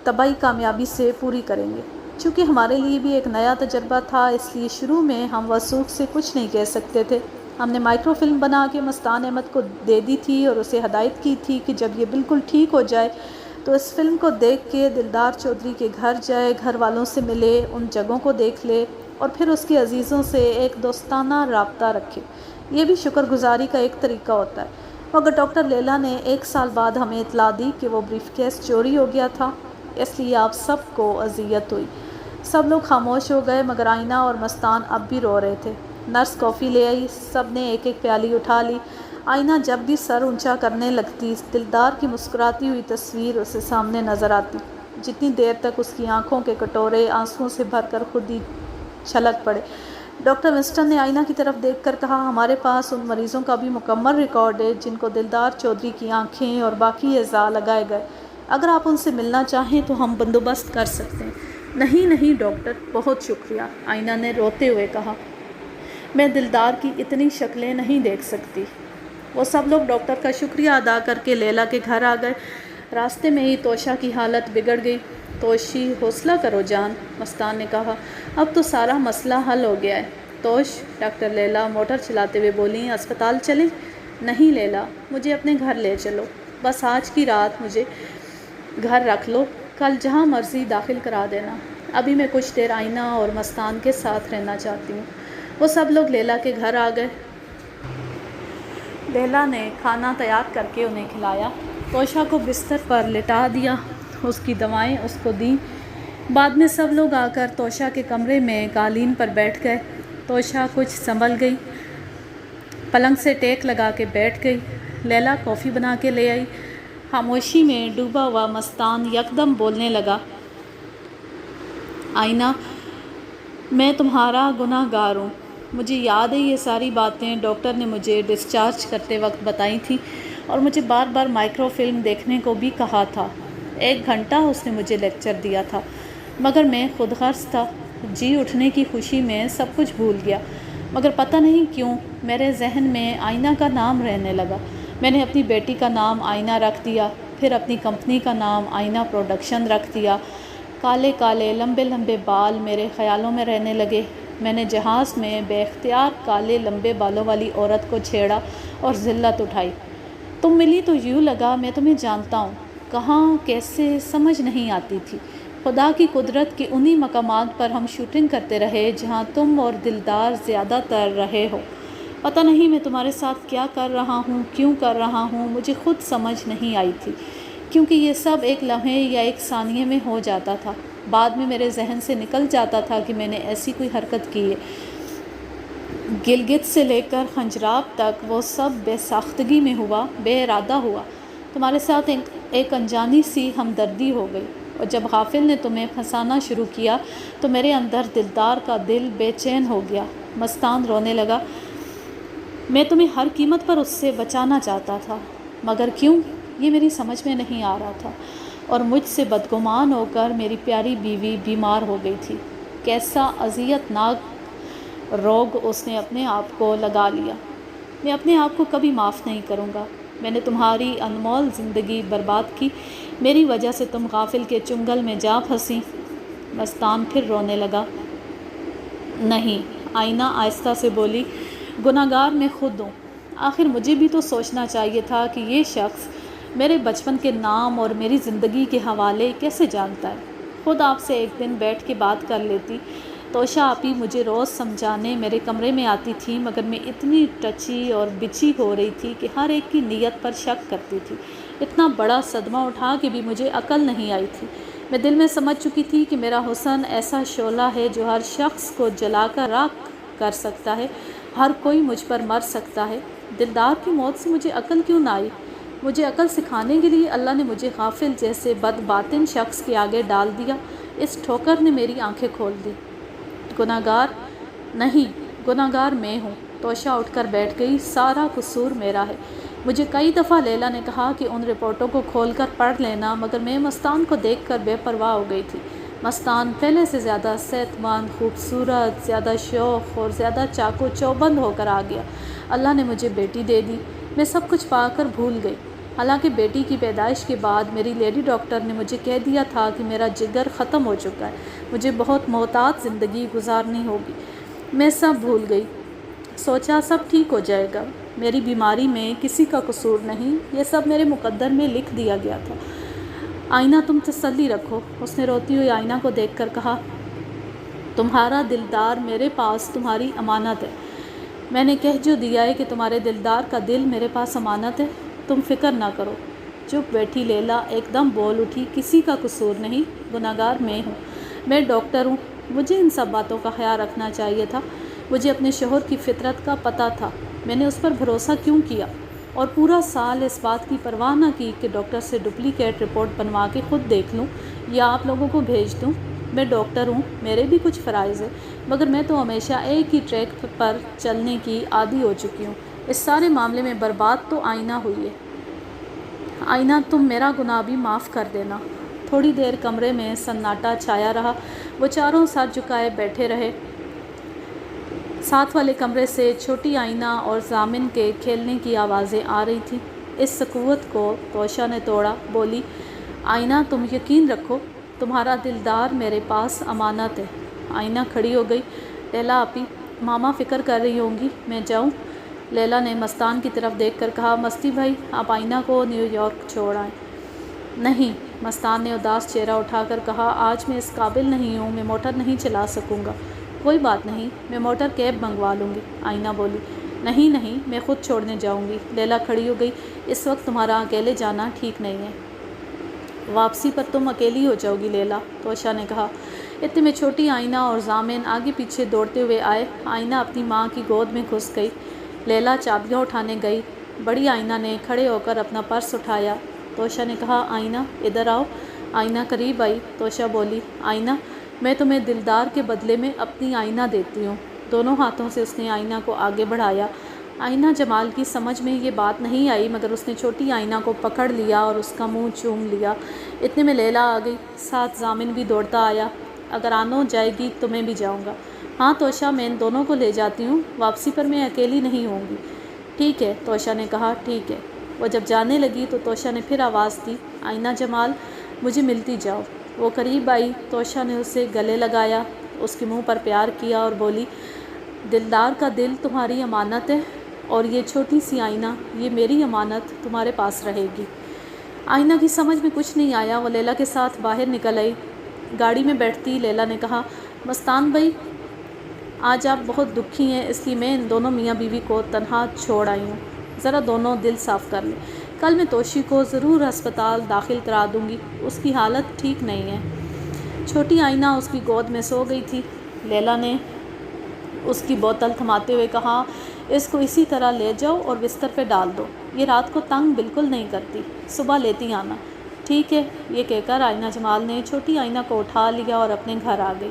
طبعی کامیابی سے پوری کریں گے۔ چونکہ ہمارے لیے بھی ایک نیا تجربہ تھا، اس لیے شروع میں ہم وثوق سے کچھ نہیں کہہ سکتے تھے۔ ہم نے مائکرو فلم بنا کے مستان احمد کو دے دی تھی اور اسے ہدایت کی تھی کہ جب یہ بالکل ٹھیک ہو جائے تو اس فلم کو دیکھ کے دلدار چودھری کے گھر جائے، گھر والوں سے ملے، ان جگہوں کو دیکھ لے اور پھر اس کے عزیزوں سے ایک دوستانہ رابطہ رکھے۔ یہ بھی شکر گزاری کا ایک طریقہ ہوتا ہے۔ مگر ڈاکٹر لیلا نے 1 سال بعد ہمیں اطلاع دی کہ وہ بریف کیس چوری ہو گیا تھا، اس لیے آپ سب کو اذیت ہوئی۔ سب لوگ خاموش ہو گئے مگر آئینہ اور مستان اب بھی رو رہے تھے۔ نرس کافی لے آئی، سب نے ایک ایک پیالی اٹھا لی۔ آئینہ جب بھی سر اونچا کرنے لگتی، دلدار کی مسکراتی ہوئی تصویر اسے سامنے نظر آتی۔ جتنی دیر تک اس کی آنکھوں کے کٹورے آنسوؤں سے بھر کر خود ہی چھلک پڑے۔ ڈاکٹر ونسٹن نے آئینہ کی طرف دیکھ کر کہا، ہمارے پاس ان مریضوں کا بھی مکمل ریکارڈ ہے جن کو دلدار چودھری کی آنکھیں اور باقی اعضاء لگائے گئے۔ اگر آپ ان سے ملنا چاہیں تو ہم بندوبست کر سکتے ہیں۔ نہیں نہیں ڈاکٹر، بہت شکریہ، آئینہ نے روتے ہوئے کہا، میں دلدار کی اتنی شکلیں نہیں دیکھ سکتی۔ وہ سب لوگ ڈاکٹر کا شکریہ ادا کر کے لیلا کے گھر آ گئے۔ راستے میں ہی توشا کی حالت بگڑ گئی۔ توشی، حوصلہ کرو جان، مستان نے کہا، اب تو سارا مسئلہ حل ہو گیا ہے۔ توش، ڈاکٹر لیلا موٹر چلاتے ہوئے بولیں، اسپتال چلیں؟ نہیں لیلا، مجھے اپنے گھر لے چلو، بس آج کی رات مجھے گھر رکھ لو، کل جہاں مرضی داخل کرا دینا۔ ابھی میں کچھ دیر آئینہ اور مستان کے ساتھ رہنا چاہتی ہوں۔ وہ سب لوگ لیلا کے گھر آ گئے۔ لیلا نے کھانا تیار کر کے انہیں کھلایا، توشا کو بستر پر لٹا دیا، اس کی دوائیں اس کو دیں۔ بعد میں سب لوگ آ کر توشا کے کمرے میں قالین پر بیٹھ گئے۔ توشا کچھ سنبھل گئی، پلنگ سے ٹیک لگا کے بیٹھ گئی۔ لیلا کافی بنا کے لے آئی۔ خاموشی میں ڈوبا ہوا مستان یکدم بولنے لگا، آئینہ، میں تمہارا گناہ گار ہوں۔ مجھے یاد ہے یہ ساری باتیں ڈاکٹر نے مجھے ڈسچارج کرتے وقت بتائی تھیں، اور مجھے بار بار مائکرو فلم دیکھنے کو بھی کہا تھا۔ 1 گھنٹہ اس نے مجھے لیکچر دیا تھا، مگر میں خود غرض تھا، جی اٹھنے کی خوشی میں سب کچھ بھول گیا۔ مگر پتہ نہیں کیوں میرے ذہن میں آئینہ کا نام رہنے لگا۔ میں نے اپنی بیٹی کا نام آئینہ رکھ دیا، پھر اپنی کمپنی کا نام آئینہ پروڈکشن رکھ دیا۔ کالے کالے لمبے لمبے بال میرے خیالوں میں رہنے لگے۔ میں نے جہاز میں بے اختیار کالے لمبے بالوں والی عورت کو چھیڑا اور ذلت اٹھائی۔ تم ملی تو یوں لگا میں تمہیں جانتا ہوں، کہاں کیسے سمجھ نہیں آتی تھی۔ خدا کی قدرت کہ انہی مقامات پر ہم شوٹنگ کرتے رہے جہاں تم اور دلدار زیادہ تر رہے ہو۔ پتہ نہیں میں تمہارے ساتھ کیا کر رہا ہوں، کیوں کر رہا ہوں، مجھے خود سمجھ نہیں آئی تھی، کیونکہ یہ سب ایک لمحے یا ایک ثانیے میں ہو جاتا تھا۔ بعد میں میرے ذہن سے نکل جاتا تھا کہ میں نے ایسی کوئی حرکت کی ہے۔ گلگت سے لے کر خنجراب تک وہ سب بے ساختگی میں ہوا، بے ارادہ ہوا۔ تمہارے ساتھ ایک انجانی سی ہمدردی ہو گئی، اور جب غافل نے تمہیں پھنسانا شروع کیا تو میرے اندر دلدار کا دل بے چین ہو گیا۔ مستان رونے لگا، میں تمہیں ہر قیمت پر اس سے بچانا چاہتا تھا، مگر کیوں، یہ میری سمجھ میں نہیں آ رہا تھا، اور مجھ سے بدگمان ہو کر میری پیاری بیوی بیمار ہو گئی تھی۔ کیسا اذیت ناک روگ اس نے اپنے آپ کو لگا لیا۔ میں اپنے آپ کو کبھی معاف نہیں کروں گا۔ میں نے تمہاری انمول زندگی برباد کی، میری وجہ سے تم غافل کے چنگل میں جا پھنسی۔ مستان پھر رونے لگا۔ نہیں، آئینہ آہستہ سے بولی، گناہ گار میں خود ہوں۔ آخر مجھے بھی تو سوچنا چاہیے تھا کہ یہ شخص میرے بچپن کے نام اور میری زندگی کے حوالے کیسے جانتا ہے۔ خود آپ سے ایک دن بیٹھ کے بات کر لیتی۔ توشا آپی مجھے روز سمجھانے میرے کمرے میں آتی تھی، مگر میں اتنی ٹچی اور بچی ہو رہی تھی کہ ہر ایک کی نیت پر شک کرتی تھی۔ اتنا بڑا صدمہ اٹھا کے بھی مجھے عقل نہیں آئی تھی۔ میں دل میں سمجھ چکی تھی کہ میرا حسن ایسا شعلہ ہے جو ہر شخص کو جلا کر راکھ کر سکتا ہے، ہر کوئی مجھ پر مر سکتا ہے۔ دلدار کی موت سے مجھے عقل کیوں نہ آئی؟ مجھے عقل سکھانے کے لیے اللہ نے مجھے غافل جیسے بد باطن شخص کے آگے ڈال دیا۔ اس ٹھوکر نے میری آنکھیں کھول دی۔ گناہ گار نہیں، گناہ گار میں ہوں۔ توشا اٹھ کر بیٹھ گئی، سارا قصور میرا ہے۔ مجھے کئی دفعہ لیلا نے کہا کہ ان رپورٹوں کو کھول کر پڑھ لینا، مگر میں مستان کو دیکھ کر بے پرواہ ہو گئی تھی۔ مستان پہلے سے زیادہ صحت مند، خوبصورت، زیادہ شوخ اور زیادہ چاق و چوبند ہو کر آ گیا۔ اللہ نے مجھے بیٹی دے دی، میں سب کچھ پا کر بھول گئی۔ حالانکہ بیٹی کی پیدائش کے بعد میری لیڈی ڈاکٹر نے مجھے کہہ دیا تھا کہ میرا جگر ختم ہو چکا ہے، مجھے بہت محتاط زندگی گزارنی ہوگی۔ میں سب بھول گئی، سوچا سب ٹھیک ہو جائے گا۔ میری بیماری میں کسی کا قصور نہیں، یہ سب میرے مقدر میں لکھ دیا گیا تھا۔ آئینہ تم تسلی رکھو، اس نے روتی ہوئی آئینہ کو دیکھ کر کہا، تمہارا دلدار میرے پاس تمہاری امانت ہے۔ میں نے کہہ جو دیا ہے کہ تمہارے دلدار کا دل میرے پاس امانت ہے، تم فکر نہ کرو۔ چپ بیٹھی لیلا ایک دم بول اٹھی، کسی کا قصور نہیں، گناہ گار میں ہوں، میں ڈاکٹر ہوں، مجھے ان سب باتوں کا خیال رکھنا چاہیے تھا۔ مجھے اپنے شوہر کی فطرت کا پتہ تھا، میں نے اس پر بھروسہ کیوں کیا؟ اور پورا سال اس بات کی پرواہ نہ کی کہ ڈاکٹر سے ڈپلیکیٹ رپورٹ بنوا کے خود دیکھ لوں یا آپ لوگوں کو بھیج دوں۔ میں ڈاکٹر ہوں، میرے بھی کچھ فرائض ہیں، مگر میں تو ہمیشہ ایک ہی ٹریک پر چلنے کی عادی ہو چکی ہوں۔ اس سارے معاملے میں برباد تو آئینہ ہوئی ہے۔ آئینہ، تم میرا گناہ بھی معاف کر دینا۔ تھوڑی دیر کمرے میں سناٹا چھایا رہا۔ وہ چاروں سر جھکائے بیٹھے رہے۔ ساتھ والے کمرے سے چھوٹی آئینہ اور ضامن کے کھیلنے کی آوازیں آ رہی تھیں۔ اس سکوت کو توشہ نے توڑا، بولی، آئینہ، تم یقین رکھو، تمہارا دلدار میرے پاس امانت ہے۔ آئینہ کھڑی ہو گئی۔ لیلا آپی، ماما فکر کر رہی ہوں گی، میں جاؤں؟ لیلا نے مستان کی طرف دیکھ کر کہا، مستی بھائی، آپ آئینہ کو نیو یارک چھوڑ آئیں۔ نہیں، مستان نے اداس چہرہ اٹھا کر کہا، آج میں اس قابل نہیں ہوں، میں موٹر نہیں چلا سکوں گا۔ کوئی بات نہیں، میں موٹر کیب منگوا لوں گی، آئینہ بولی۔ نہیں، میں خود چھوڑنے جاؤں گی۔ لیلا کھڑی ہو گئی۔ اس وقت تمہارا اکیلے جانا ٹھیک نہیں ہے۔ واپسی پر تم اکیلی ہو جاؤ گی لیلا، توشہ نے کہا۔ اتنے میں چھوٹی آئینہ اور ضامن آگے پیچھے دوڑتے ہوئے آئے۔ آئینہ اپنی ماں کی گود میں گھس گئی۔ لیلا چابیاں اٹھانے گئی۔ بڑی آئینہ نے کھڑے ہو کر اپنا پرس اٹھایا۔ توشہ نے کہا، آئینہ ادھر آؤ۔ آئینہ قریب آئی۔ توشہ بولی، آئینہ، میں تمہیں دلدار کے بدلے میں اپنی آئینہ دیتی ہوں۔ دونوں ہاتھوں سے اس نے آئینہ کو آگے بڑھایا۔ آئینہ جمال کی سمجھ میں یہ بات نہیں آئی، مگر اس نے چھوٹی آئینہ کو پکڑ لیا اور اس کا منہ چوم لیا۔ اتنے میں لیلا آ گئی، ساتھ ضامن بھی دوڑتا آیا۔ اگر آنو جائے گی تو میں بھی جاؤں گا۔ ہاں توشہ، میں ان دونوں کو لے جاتی ہوں، واپسی پر میں اکیلی نہیں ہوں گی۔ ٹھیک ہے، توشہ نے کہا، ٹھیک ہے۔ وہ جب جانے لگی تو توشہ نے پھر آواز دی، آئینہ جمال، مجھے ملتی جاؤ۔ وہ قریب آئی۔ توشہ نے اسے گلے لگایا، اس کے منہ پر پیار کیا اور بولی، دلدار کا دل تمہاری امانت ہے، اور یہ چھوٹی سی آئینہ، یہ میری امانت تمہارے پاس رہے گی۔ آئینہ کی سمجھ میں کچھ نہیں آیا۔ وہ لیلا کے ساتھ باہر نکل آئی۔ گاڑی میں بیٹھتی لیلا نے کہا، مستان بھائی، آج آپ بہت دکھی ہیں، اس لیے میں ان دونوں میاں بیوی کو تنہا چھوڑ آئی ہوں۔ ذرا دونوں دل صاف کر لیں۔ کل میں توشی کو ضرور ہسپتال داخل کرا دوں گی، اس کی حالت ٹھیک نہیں ہے۔ چھوٹی آئینہ اس کی گود میں سو گئی تھی۔ لیلا نے اس کی بوتل تھماتے ہوئے کہا، اس کو اسی طرح لے جاؤ اور بستر پہ ڈال دو، یہ رات کو تنگ بالکل نہیں کرتی، صبح لیتی آنا۔ ٹھیک ہے، یہ کہہ کر آئینہ جمال نے چھوٹی آئینہ کو اٹھا لیا اور اپنے گھر آ گئی۔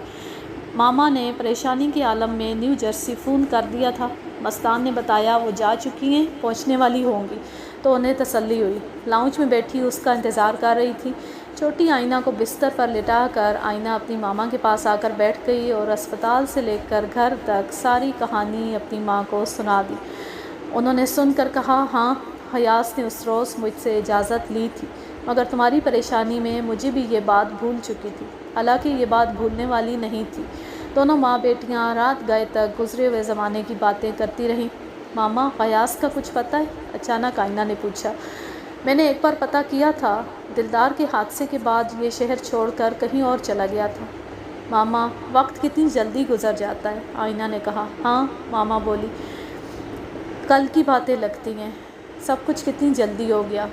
ماما نے پریشانی کے عالم میں نیو جرسی فون کر دیا تھا۔ مستان نے بتایا وہ جا چکی ہیں، پہنچنے والی ہوں گی، تو انہیں تسلی ہوئی۔ لاؤنج میں بیٹھی اس کا انتظار کر رہی تھی۔ چھوٹی آئینہ کو بستر پر لٹا کر آئینہ اپنی ماما کے پاس آ کر بیٹھ گئی اور اسپتال سے لے کر گھر تک ساری کہانی اپنی ماں کو سنا دی۔ انہوں نے سن کر کہا، ہاں، حیاس نے اس روز مجھ سے اجازت لی تھی، مگر تمہاری پریشانی میں مجھے بھی یہ بات بھول چکی تھی، حالانکہ یہ بات بھولنے والی نہیں تھی۔ دونوں ماں بیٹیاں رات گئے تک گزرے ہوئے زمانے کی باتیں کرتی رہیں۔ ماما، حیاس کا کچھ پتہ ہے؟ اچانک آئینہ نے پوچھا۔ میں نے ایک بار پتہ کیا تھا، دلدار کے حادثے کے بعد یہ شہر چھوڑ کر کہیں اور چلا گیا تھا۔ ماما، وقت کتنی جلدی گزر جاتا ہے، آئینہ نے کہا۔ ہاں، ماما بولی، کل کی باتیں لگتی ہیں، سب کچھ کتنی جلدی ہو گیا۔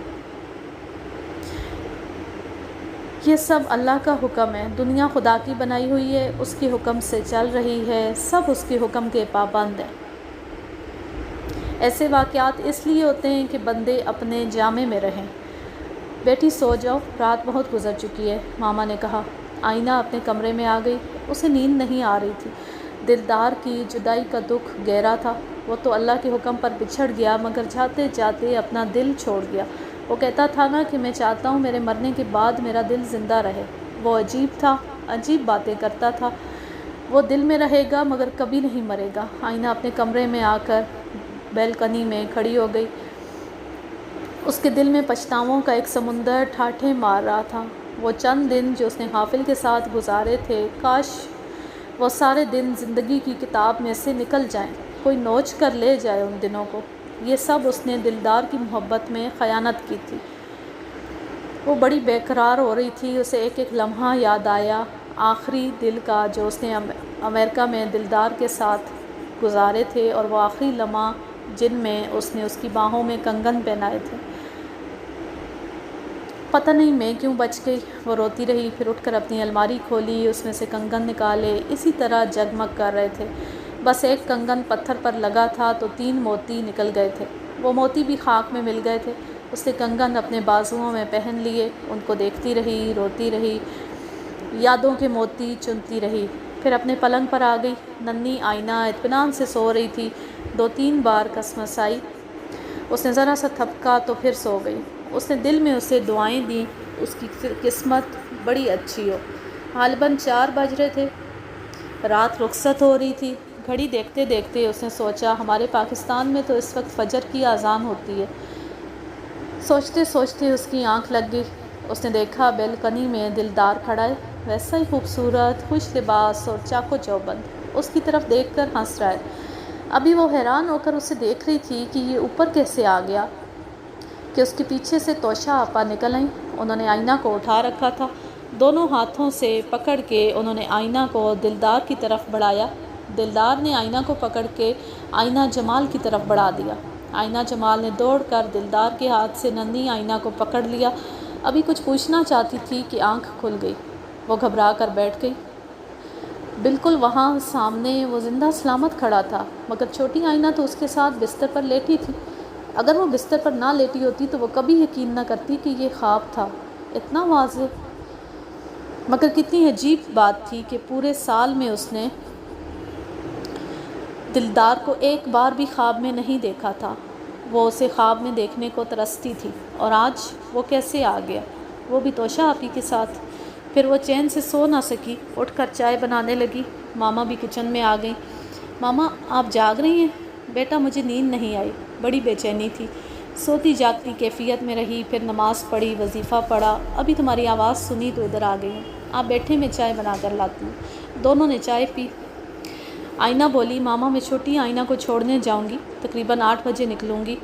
یہ سب اللہ کا حکم ہے، دنیا خدا کی بنائی ہوئی ہے، اس کے حکم سے چل رہی ہے، سب اس کے حکم کے پابند ہیں۔ ایسے واقعات اس لیے ہوتے ہیں کہ بندے اپنے جامے میں رہیں۔ بیٹی سو جاؤ، رات بہت گزر چکی ہے، ماما نے کہا۔ آئینہ اپنے کمرے میں آ گئی۔ اسے نیند نہیں آ رہی تھی۔ دلدار کی جدائی کا دکھ گہرا تھا۔ وہ تو اللہ کے حکم پر بچھڑ گیا، مگر جاتے جاتے اپنا دل چھوڑ گیا۔ وہ کہتا تھا نا کہ میں چاہتا ہوں میرے مرنے کے بعد میرا دل زندہ رہے۔ وہ عجیب تھا، عجیب باتیں کرتا تھا۔ وہ دل میں رہے گا مگر کبھی نہیں مرے گا۔ آئینہ اپنے کمرے میں آ کر بیلکنی میں کھڑی ہو گئی۔ اس کے دل میں پچھتاووں کا ایک سمندر ٹھاٹھیں مار رہا تھا۔ وہ چند دن جو اس نے حافظ کے ساتھ گزارے تھے، کاش وہ سارے دن زندگی کی کتاب میں سے نکل جائیں، کوئی نوچ کر لے جائے ان دنوں کو۔ یہ سب اس نے دلدار کی محبت میں خیانت کی تھی۔ وہ بڑی بے قرار ہو رہی تھی۔ اسے ایک ایک لمحہ یاد آیا، آخری دل کا جو اس نے امریکہ میں دلدار کے ساتھ گزارے تھے، اور وہ آخری لمحہ جن میں اس نے اس کی باہوں میں کنگن پہنائے تھے۔ پتہ نہیں میں کیوں بچ گئی، وہ روتی رہی۔ پھر اٹھ کر اپنی الماری کھولی، اس میں سے کنگن نکالے، اسی طرح جگمگ کر رہے تھے۔ بس ایک کنگن پتھر پر لگا تھا تو 3 موتی نکل گئے تھے۔ وہ موتی بھی خاک میں مل گئے تھے۔ اس نے کنگن اپنے بازوؤں میں پہن لیے، ان کو دیکھتی رہی، روتی رہی، یادوں کے موتی چنتی رہی۔ پھر اپنے پلنگ پر آ گئی۔ ننھی آئینہ اطمینان سے سو رہی تھی۔ 2-3 بار کسمس آئی۔ اس نے ذرا سا تھپکا تو پھر سو گئی۔ اس نے دل میں اسے دعائیں دیں، اس کی قسمت بڑی اچھی ہو۔ غالباً 4 بج رہے تھے، رات رخصت ہو رہی تھی۔ گھڑی دیکھتے دیکھتے اس نے سوچا، ہمارے پاکستان میں تو اس وقت فجر کی اذان ہوتی ہے۔ سوچتے سوچتے اس کی آنکھ لگ گئی۔ اس نے دیکھا بیلکنی میں دلدار کھڑا ہے، ویسا ہی خوبصورت، خوش لباس اور چاق و چوبند، اس کی طرف دیکھ کر ہنس رہا ہے۔ ابھی وہ حیران ہو کر اسے دیکھ رہی تھی کہ یہ اوپر کیسے آ گیا کہ اس کے پیچھے سے توشہ آپا نکل آئیں۔ انہوں نے آئینہ کو اٹھا رکھا تھا۔ دونوں ہاتھوں سے پکڑ کے انہوں نے آئینہ کو دلدار کی طرف بڑھایا۔ دلدار نے آئینہ کو پکڑ کے آئینہ جمال کی طرف بڑھا دیا۔ آئینہ جمال نے دوڑ کر دلدار کے ہاتھ سے ننھی آئینہ کو پکڑ لیا۔ ابھی کچھ پوچھنا چاہتی تھی کہ آنکھ کھل گئی۔ وہ گھبرا کر بیٹھ گئی۔ بالکل وہاں سامنے وہ زندہ سلامت کھڑا تھا، مگر چھوٹی آئینہ تو اس کے ساتھ بستر پر لیٹی تھی۔ اگر وہ بستر پر نہ لیٹی ہوتی تو وہ کبھی یقین نہ کرتی کہ یہ خواب تھا، اتنا واضح۔ مگر کتنی عجیب بات تھی کہ پورے سال میں اس نے دلدار کو ایک بار بھی خواب میں نہیں دیکھا تھا۔ وہ اسے خواب میں دیکھنے کو ترستی تھی، اور آج وہ کیسے آ گیا، وہ بھی توشہ آپی کے ساتھ۔ پھر وہ چین سے سو نہ سکی، اٹھ کر چائے بنانے لگی۔ ماما بھی کچن میں آ گئیں۔ ماما آپ جاگ رہی ہیں؟ بیٹا مجھے نیند نہیں آئی، بڑی بے چینی تھی، سوتی جاگتی کیفیت میں رہی، پھر نماز پڑھی، وظیفہ پڑھا، ابھی تمہاری آواز سنی تو ادھر آ گئی ہوں۔ آپ بیٹھے، میں چائے بنا کر لاتی ہوں۔ دونوں نے چائے پی۔ آئینہ بولی، ماما میں چھوٹی آئینہ کو چھوڑنے جاؤں گی، تقریباً 8 بجے نکلوں گی،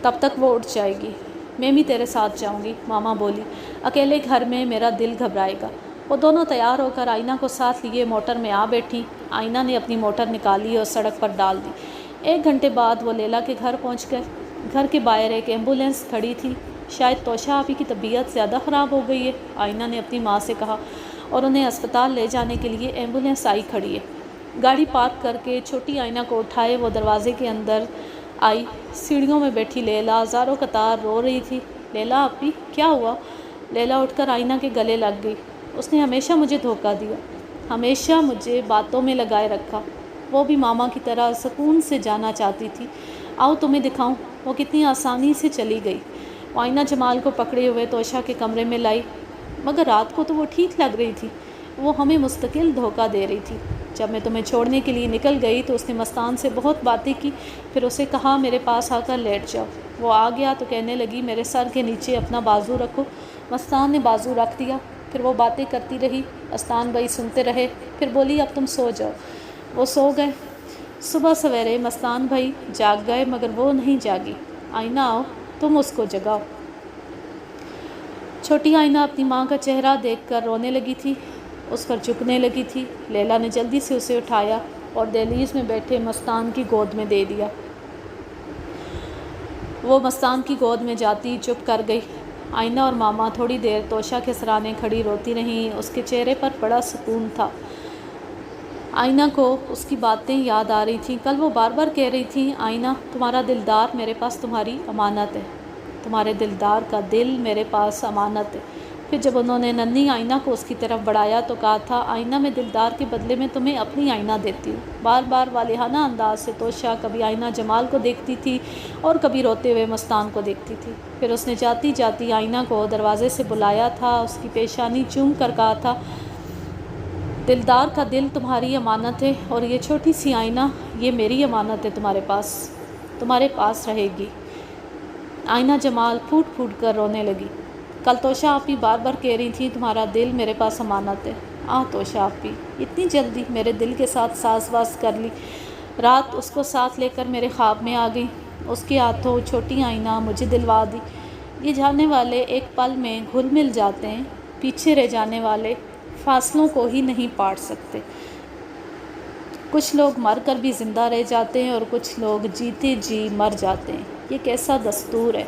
تب تک وہ اٹھ جائے گی۔ میں بھی تیرے ساتھ جاؤں گی، ماما بولی، اکیلے گھر میں میرا دل گھبرائے گا۔ وہ دونوں تیار ہو کر آئینہ کو ساتھ لیے موٹر میں آ بیٹھیں۔ آئینہ نے اپنی موٹر نکالی اور سڑک پر ڈال دی۔ 1 گھنٹے بعد وہ لیلا کے گھر پہنچ گئے۔ گھر کے باہر ایک ایمبولینس کھڑی تھی۔ شاید توشہ آپی کی طبیعت زیادہ خراب ہو گئی ہے، آئینہ نے اپنی ماں سے کہا، اور انہیں اسپتال لے جانے کے لیے ایمبولینس آئی کھڑی ہے۔ گاڑی پارک کر کے چھوٹی آئینہ کو اٹھائے وہ دروازے کے اندر آئی۔ سیڑھیوں میں بیٹھی لیلا زاروں قطار رو رہی تھی۔ لیلا آپی کیا ہوا؟ لیلا اٹھ کر آئینہ کے گلے لگ گئی۔ اس نے ہمیشہ مجھے دھوکہ دیا، ہمیشہ مجھے باتوں میں لگائے رکھا۔ وہ بھی ماما کی طرح سکون سے جانا چاہتی تھی۔ آؤ تمہیں دکھاؤں۔ وہ کتنی آسانی سے چلی گئی۔ وہ آئینہ جمال کو پکڑے ہوئے توشہ کے کمرے میں لائی۔ مگر رات کو تو وہ ٹھیک لگ رہی تھی، وہ ہمیں مستقل دھوکہ دے رہی تھی۔ جب میں تمہیں چھوڑنے کے لیے نکل گئی تو اس نے مستان سے بہت باتیں کی، پھر اسے کہا میرے پاس آ کر لیٹ جاؤ۔ وہ آ گیا تو کہنے لگی میرے سر کے نیچے اپنا بازو رکھو۔ مستان نے بازو رکھ دیا، پھر وہ باتیں کرتی رہی۔ استان بھائی سنتے رہے، پھر بولی اب تم سو جاؤ۔ وہ سو گئے۔ صبح سویرے مستان بھائی جاگ گئے، مگر وہ نہیں جاگی۔ آئینہ آؤ، تم اس کو جگاؤ۔ چھوٹی آئینہ اپنی ماں کا چہرہ دیکھ کر رونے لگی تھی، اس پر جھکنے لگی تھی۔ لیلا نے جلدی سے اسے اٹھایا اور دہلیز میں بیٹھے مستان کی گود میں دے دیا۔ وہ مستان کی گود میں جاتی چپ کر گئی۔ آئینہ اور ماما تھوڑی دیر توشہ کے سرانے کھڑی روتی رہیں۔ اس کے چہرے پر بڑا سکون تھا۔ آئینہ کو اس کی باتیں یاد آ رہی تھیں۔ کل وہ بار بار کہہ رہی تھی، آئینہ تمہارا دلدار میرے پاس تمہاری امانت ہے، تمہارے دلدار کا دل میرے پاس امانت ہے۔ پھر جب انہوں نے ننھی آئینہ کو اس کی طرف بڑھایا تو کہا تھا، آئینہ میں دلدار کے بدلے میں تمہیں اپنی آئینہ دیتی ہوں۔ بار بار والہانہ انداز سے توشہ کبھی آئینہ جمال کو دیکھتی تھی اور کبھی روتے ہوئے مستان کو دیکھتی تھی۔ پھر اس نے جاتی جاتی آئینہ کو دروازے سے بلایا تھا، اس کی پیشانی چوم کر کہا تھا، دلدار کا دل تمہاری امانت ہے، اور یہ چھوٹی سی آئینہ یہ میری امانت ہے، تمہارے پاس رہے گی۔ آئینہ جمال پھوٹ پھوٹ کر رونے لگی۔ کل توشہ آپی بار بار کہہ رہی تھی، تمہارا دل میرے پاس امانت ہے۔ توشہ آپی اتنی جلدی میرے دل کے ساتھ ساز باز کر لی۔ رات اس کو ساتھ لے کر میرے خواب میں آ گئی، اس کے ہاتھوں چھوٹی آئینہ مجھے دلوا دی۔ یہ جانے والے ایک پل میں گھل مل جاتے ہیں، پیچھے رہ جانے والے فاصلوں کو ہی نہیں پاٹ سکتے۔ کچھ لوگ مر کر بھی زندہ رہ جاتے ہیں اور کچھ لوگ جیتے جی مر جاتے ہیں۔ یہ کیسا دستور ہے؟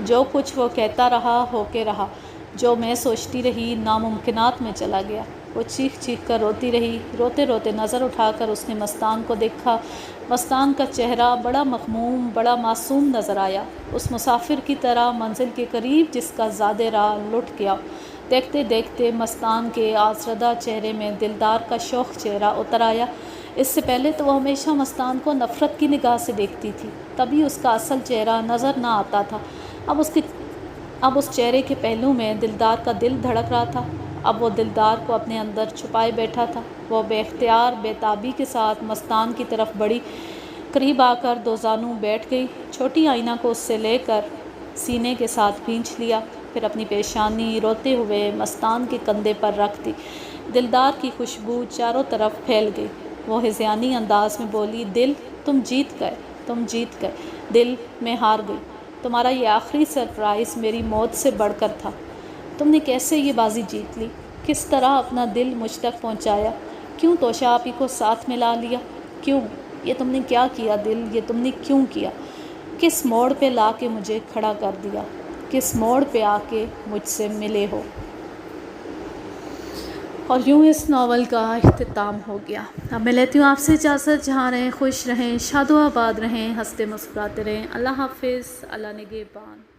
جو کچھ وہ کہتا رہا ہو کے رہا، جو میں سوچتی رہی ناممکنات میں چلا گیا۔ وہ چیخ چیخ کر روتی رہی۔ روتے روتے نظر اٹھا کر اس نے مستان کو دیکھا۔ مستان کا چہرہ بڑا مغموم، بڑا معصوم نظر آیا، اس مسافر کی طرح منزل کے قریب جس کا زادِ راہ لٹ گیا۔ دیکھتے دیکھتے مستان کے آزردہ چہرے میں دلدار کا شوخ چہرہ اتر آیا۔ اس سے پہلے تو وہ ہمیشہ مستان کو نفرت کی نگاہ سے دیکھتی تھی، تبھی اس کا اصل چہرہ نظر نہ آتا تھا۔ اب اس چہرے کے پہلو میں دلدار کا دل دھڑک رہا تھا۔ اب وہ دلدار کو اپنے اندر چھپائے بیٹھا تھا۔ وہ بے اختیار بے تابی کے ساتھ مستان کی طرف بڑی، قریب آ کر دو زانوں بیٹھ گئی، چھوٹی آئینہ کو اس سے لے کر سینے کے ساتھ کھینچ لیا، پھر اپنی پیشانی روتے ہوئے مستان کے کندھے پر رکھ دی۔ دلدار کی خوشبو چاروں طرف پھیل گئی۔ وہ ہذیانی انداز میں بولی، دل، تم جیت گئے، تم جیت گئے۔ دل، میں ہار گئی۔ تمہارا یہ آخری سرپرائز میری موت سے بڑھ کر تھا۔ تم نے کیسے یہ بازی جیت لی؟ کس طرح اپنا دل مجھ تک پہنچایا؟ کیوں توشہ آپی کو ساتھ ملا لیا؟ کیوں؟ یہ تم نے کیا کیا دل؟ یہ تم نے کیوں کیا؟ کس موڑ پہ لا کے مجھے کھڑا کر دیا؟ کس موڑ پہ آ کے مجھ سے ملے ہو؟ اور یوں اس ناول کا اختتام ہو گیا۔ اب میں لیتی ہوں آپ سے اجازت۔ جہاں رہیں خوش رہیں، شاد و آباد رہیں، ہنستے مسکراتے رہیں۔ اللہ حافظ، اللہ نگہبان۔